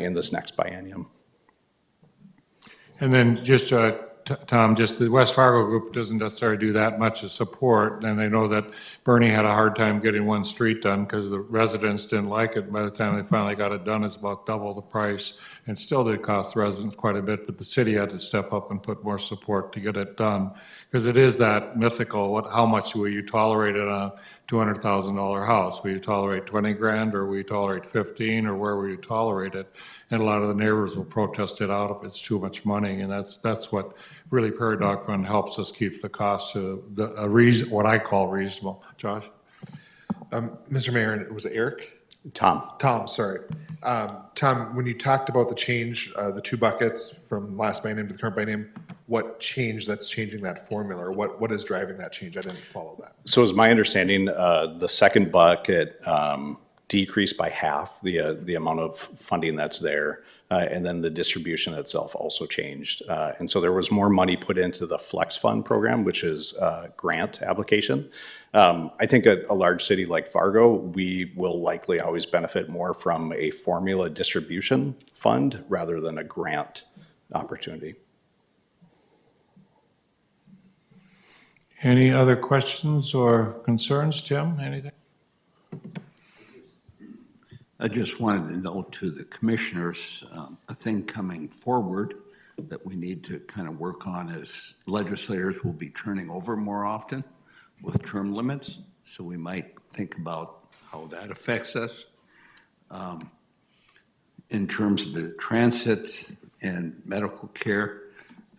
in this next biennium. And then just, Tom, just the West Fargo group doesn't necessarily do that much of support. And I know that Bernie had a hard time getting one street done because the residents didn't like it. By the time they finally got it done, it's about double the price. And still did cost the residents quite a bit, but the city had to step up and put more support to get it done. Because it is that mythical, how much will you tolerate it on a $200,000 house? Will you tolerate 20 grand, or will you tolerate 15, or where will you tolerate it? And a lot of the neighbors will protest it out if it's too much money, and that's what really Prairie Dog Fund helps us keep the cost to what I call reasonable. Josh? Mr. Mayor, was it Eric? Tom. Tom, sorry. Tom, when you talked about the change, the two buckets from last biennium to the current biennium, what change that's changing that formula, or what is driving that change? I didn't follow that. So as my understanding, the second bucket decreased by half the amount of funding that's there, and then the distribution itself also changed. And so there was more money put into the Flex Fund program, which is a grant application. I think a large city like Fargo, we will likely always benefit more from a formula distribution fund rather than a grant opportunity. Any other questions or concerns, Tim? Anything? I just wanted to note to the commissioners, a thing coming forward that we need to kind of work on is legislators will be turning over more often with term limits. So we might think about how that affects us. In terms of the transit and medical care,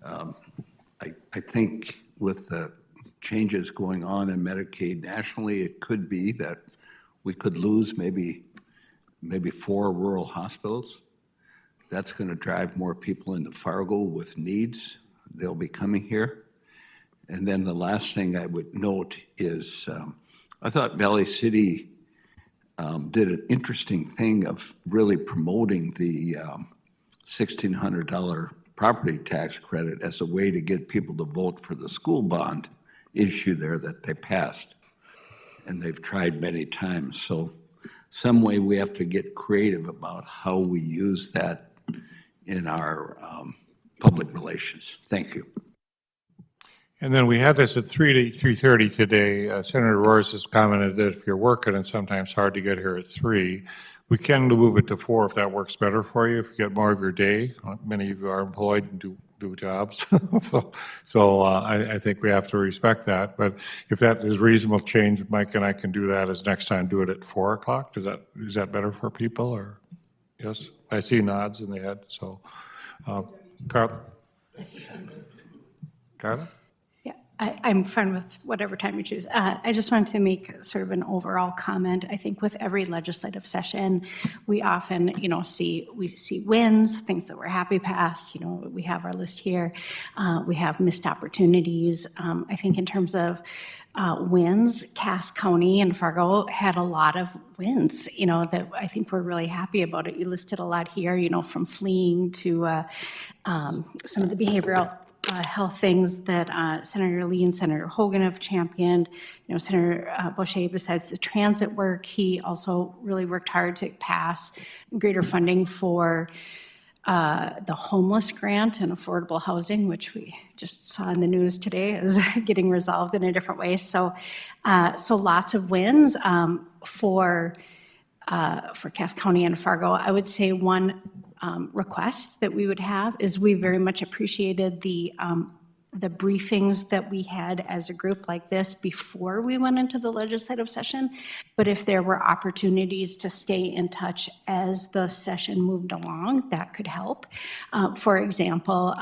I think with the changes going on in Medicaid nationally, it could be that we could lose maybe 4 rural hospitals. That's going to drive more people into Fargo with needs. They'll be coming here. And then the last thing I would note is I thought Valley City did an interesting thing of really promoting the $1,600 property tax credit as a way to get people to vote for the school bond issue there that they passed. And they've tried many times. So some way we have to get creative about how we use that in our public relations. Thank you. And then we had this at 3:30 today. Senator Royce has commented that if you're working, it's sometimes hard to get here at 3. We can move it to 4 if that works better for you, if you get more of your day. Many of you are employed and do jobs. so I think we have to respect that. But if that is reasonable change, Mike and I can do that as next time, do it at 4 o'clock. Is that better for people, or? Yes, I see nods in the head, so. Carla? Yeah, I'm fine with whatever time you choose. I just wanted to make sort of an overall comment. I think with every legislative session, we often, see wins, things that we're happy past. We have our list here. We have missed opportunities. I think in terms of wins, Cass County and Fargo had a lot of wins, that I think we're really happy about it. You listed a lot here, from fleeing to some of the behavioral health things that Senator Lee and Senator Hogan have championed. Senator Boucher, besides the transit work, he also really worked hard to pass greater funding for the homeless grant and affordable housing, which we just saw in the news today is getting resolved in a different way. So lots of wins for Cass County and Fargo. I would say one request that we would have is we very much appreciated the briefings that we had as a group like this before we went into the legislative session. But if there were opportunities to stay in touch as the session moved along, that could help. For example,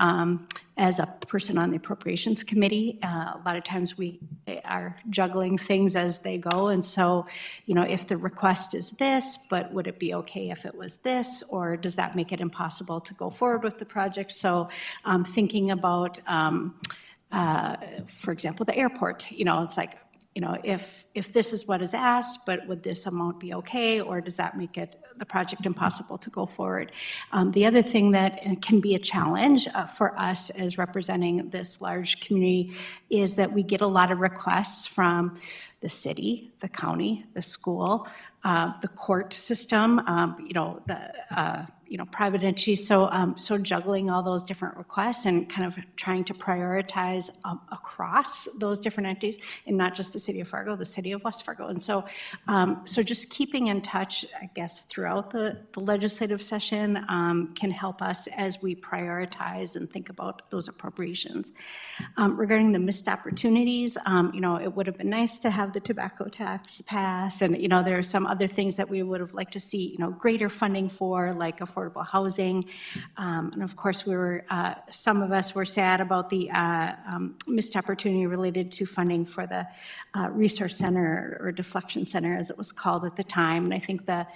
as a person on the Appropriations Committee, a lot of times we are juggling things as they go. And so, if the request is this, but would it be okay if it was this, or does that make it impossible to go forward with the project? So thinking about, for example, the airport, it's like, if this is what is asked, but would this amount be okay, or does that make it the project impossible to go forward? The other thing that can be a challenge for us as representing this large community is that we get a lot of requests from the city, the county, the school, the court system, private entities. So juggling all those different requests and kind of trying to prioritize across those different entities, and not just the city of Fargo, the city of West Fargo. And so just keeping in touch, I guess, throughout the legislative session can help us as we prioritize and think about those appropriations. Regarding the missed opportunities, it would have been nice to have the tobacco tax pass, and there are some other things that we would have liked to see, greater funding for, like affordable housing. And of course, some of us were sad about the missed opportunity related to funding for the resource center, or deflection center as it was called at the time. And I think the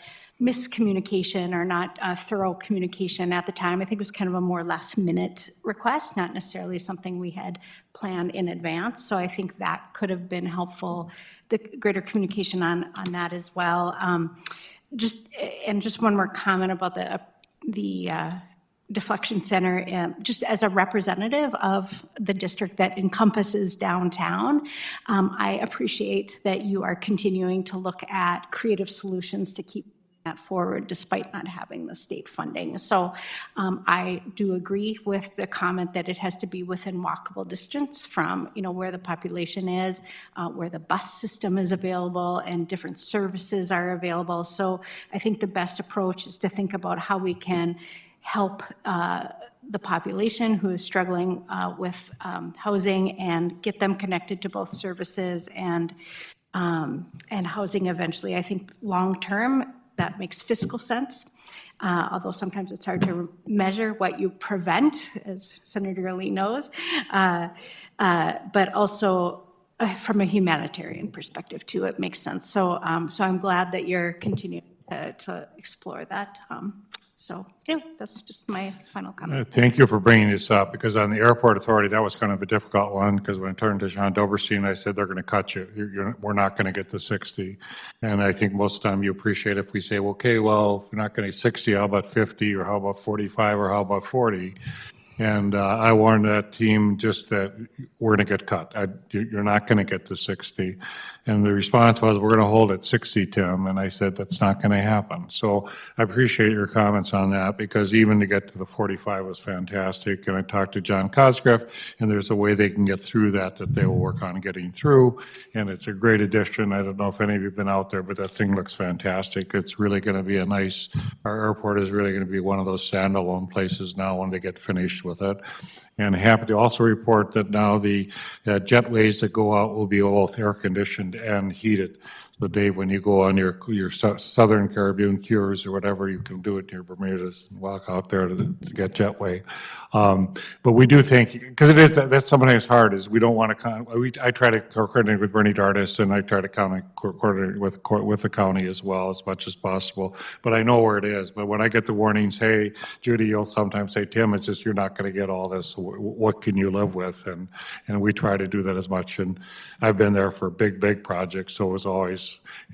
miscommunication, or not thorough communication at the time, I think was kind of a more last minute request, not necessarily something we had planned in advance. So I think that could have been helpful, the greater communication on that as well. Just one more comment about the deflection center, just as a representative of the district that encompasses downtown, I appreciate that you are continuing to look at creative solutions to keep that forward despite not having the state funding. So I do agree with the comment that it has to be within walkable distance from where the population is, where the bus system is available, and different services are available. So I think the best approach is to think about how we can help the population who is struggling with housing, and get them connected to both services and housing eventually. I think long-term, that makes fiscal sense, although sometimes it's hard to measure what you prevent, as Senator Lee knows, but also from a humanitarian perspective too, it makes sense. So I'm glad that you're continuing to explore that. So that's just my final comment. Thank you for bringing this up, because on the airport authority, that was kind of a difficult one, because when I turned to John Doberstein, I said, they're going to cut you. We're not going to get the 60. And I think most of the time you appreciate if we say, well, okay, well, if we're not going to get 60, how about 50, or how about 45, or how about 40? And I warned that team just that we're going to get cut. You're not going to get the 60. And the response was, we're going to hold at 60, Tim. And I said, that's not going to happen. So I appreciate your comments on that, because even to get to the 45 was fantastic. And I talked to John Cosgriff, and there's a way they can get through that they will work on getting through. And it's a great addition. I don't know if any of you have been out there, but that thing looks fantastic. It's really going to be our airport is really going to be one of those standalone places now when they get finished with it. And happy to also report that now the jetways that go out will be both air conditioned and heated. So Dave, when you go on your Southern Caribbean cruise or whatever, you can do it in your Bermudas and walk out there to get jetway. But we do think, because that's sometimes hard, is we don't want to, I try to coordinate with Bernie Dardis, and I try to coordinate with the county as well as much as possible. But I know where it is. But when I get the warnings, hey, Judy, you'll sometimes say, Tim, it's just you're not going to get all this. What can you live with? And we try to do that as much. And I've been there for big projects, so it was always,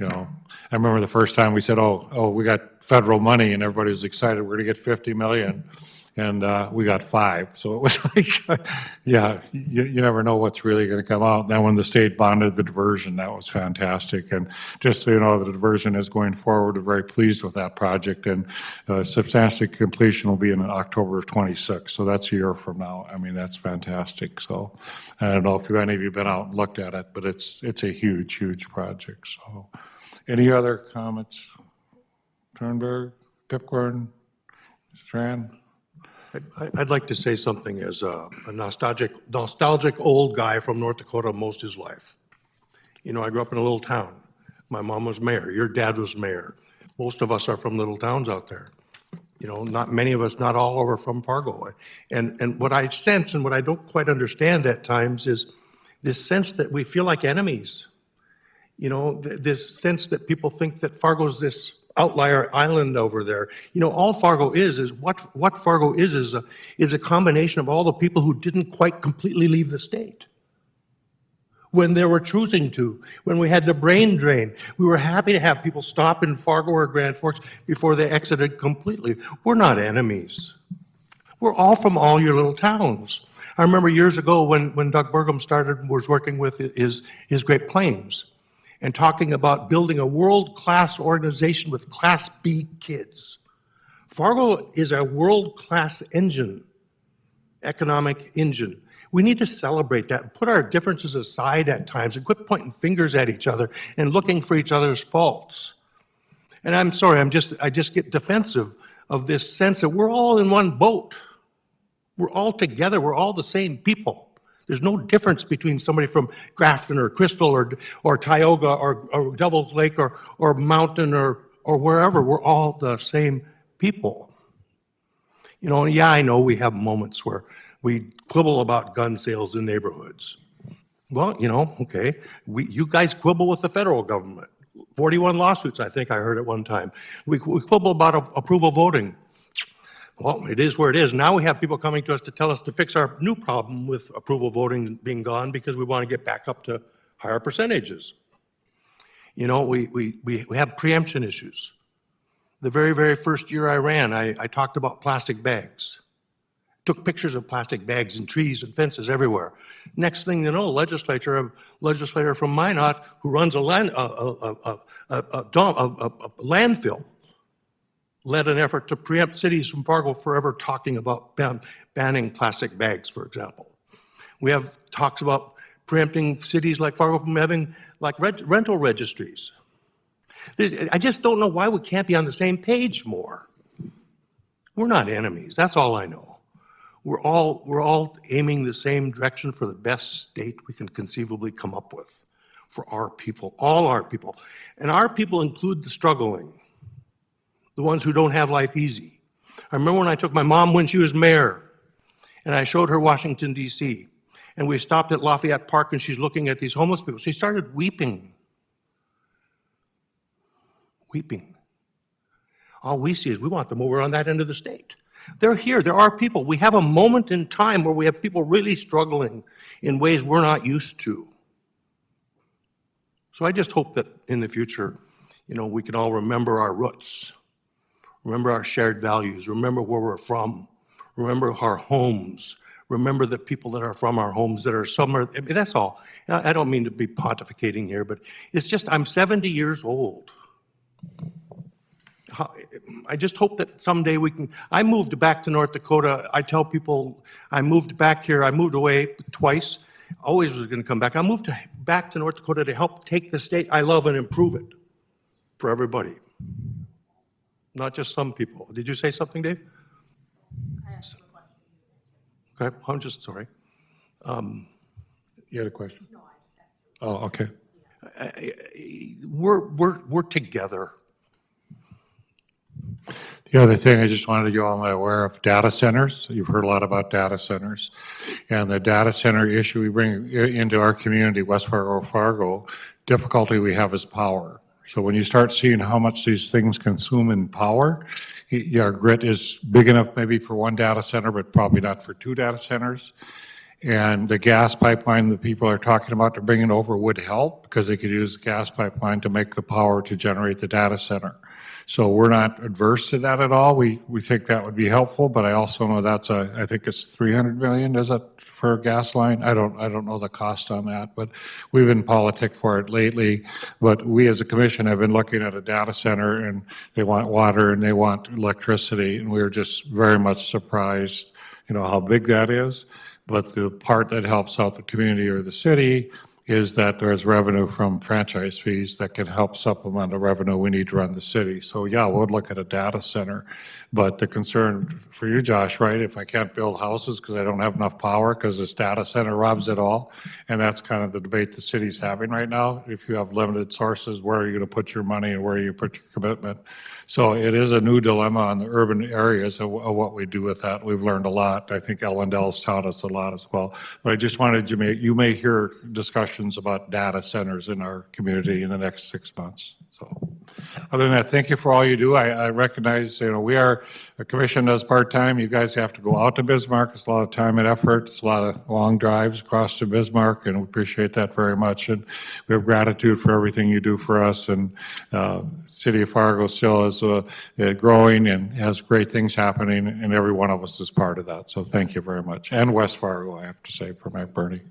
I remember the first time we said, oh, we got federal money, and everybody was excited. We're going to get 50 million. And we got 5. So it was like, yeah, you never know what's really going to come out. Then when the state bonded the diversion, that was fantastic. And just so you know, the diversion is going forward. We're very pleased with that project. And substantial completion will be in October of 26. So that's a year from now. I mean, that's fantastic. So I don't know if any of you have been out and looked at it, but it's a huge project. So any other comments? Turnberg, Pipcorn, Strand? I'd like to say something as a nostalgic old guy from North Dakota most his life. I grew up in a little town. My mom was mayor. Your dad was mayor. Most of us are from little towns out there. Not many of us, not all are from Fargo. And what I sense, and what I don't quite understand at times, is this sense that we feel like enemies. This sense that people think that Fargo's this outlier island over there. All Fargo is what Fargo is a combination of all the people who didn't quite completely leave the state. when they were choosing to, when we had the brain drain. We were happy to have people stop in Fargo or Grand Forks before they exited completely. We're not enemies. We're all from all your little towns. I remember years ago when Doug Burgum was working with his Great Plains and talking about building a world-class organization with Class B kids. Fargo is a world-class engine, economic engine. We need to celebrate that and put our differences aside at times and quit pointing fingers at each other and looking for each other's faults. And I'm sorry, I just get defensive of this sense that we're all in one boat. We're all together. We're all the same people. There's no difference between somebody from Grafton or Crystal or Tioga or Devil's Lake or Mountain or wherever. We're all the same people. You know, yeah, I know we have moments where we quibble about gun sales in neighborhoods. Well, you know, okay, you guys quibble with the federal government. 41 lawsuits, I think I heard at one time. We quibble about approval voting. Well, it is where it is. Now we have people coming to us to tell us to fix our new problem with approval voting being gone because we want to get back up to higher percentages. You know, we have preemption issues. The very, very first year I ran, I talked about plastic bags. Took pictures of plastic bags and trees and fences everywhere. Next thing you know, a legislator from Minot who runs a landfill led an effort to preempt cities from Fargo forever talking about banning plastic bags, for example. We have talks about preempting cities like Fargo from having like rental registries. I just don't know why we can't be on the same page more. We're not enemies, that's all I know. We're all aiming the same direction for the best state we can conceivably come up with for our people, all our people. And our people include the struggling, the ones who don't have life easy. I remember when I took my mom when she was mayor, and I showed her Washington, D.C., and we stopped at Lafayette Park, and she's looking at these homeless people. She started weeping. Weeping. All we see is we want them over on that end of the state. They're here. There are people. We have a moment in time where we have people really struggling in ways we're not used to. So I just hope that in the future, you know, we can all remember our roots, remember our shared values, remember where we're from, remember our homes, remember the people that are from our homes that are somewhere. I mean, that's all. I don't mean to be pontificating here, but it's just I'm 70 years old. I just hope that someday we can. I moved back to North Dakota. I tell people I moved back here. I moved away twice. Always was going to come back. I moved back to North Dakota to help take the state I love and improve it for everybody, not just some people. Did you say something, Dave? Okay, I'm just sorry. You had a question? No, I just asked you. Oh, okay. We're together. The other thing I just wanted you all aware of, data centers. You've heard a lot about data centers. And the data center issue we bring into our community, West Fargo, difficulty we have is power. So when you start seeing how much these things consume in power, your grid is big enough maybe for one data center, but probably not for two data centers. And the gas pipeline that people are talking about to bring it over would help because they could use the gas pipeline to make the power to generate the data center. So we're not adverse to that at all. We think that would be helpful, but I also know that's I think it's 300 million, is it, for a gas line? I don't know the cost on that, but we've been politic for it lately. But we as a commission have been looking at a data center, and they want water and they want electricity, and we were just very much surprised, you know, how big that is. But the part that helps out the community or the city is that there's revenue from franchise fees that can help supplement the revenue we need to run the city. So yeah, we'll look at a data center. But the concern for you, Josh, right, if I can't build houses because I don't have enough power because this data center robs it all, and that's kind of the debate the city's having right now. If you have limited sources, where are you going to put your money and where are you put your commitment? So it is a new dilemma on the urban areas of what we do with that. We've learned a lot. I think Ellendale's taught us a lot as well. But I just wanted you may hear discussion discussions about data centers in our community in the next 6 months. So other than that, thank you for all you do. I recognize, we are a commission that's part-time. You guys have to go out to Bismarck. It's a lot of time and effort. It's a lot of long drives across to Bismarck, and we appreciate that very much. And we have gratitude for everything you do for us. And City of Fargo still is growing and has great things happening, and every one of us is part of that. So thank you very much. And West Fargo, I have to say, for Matt Bernie.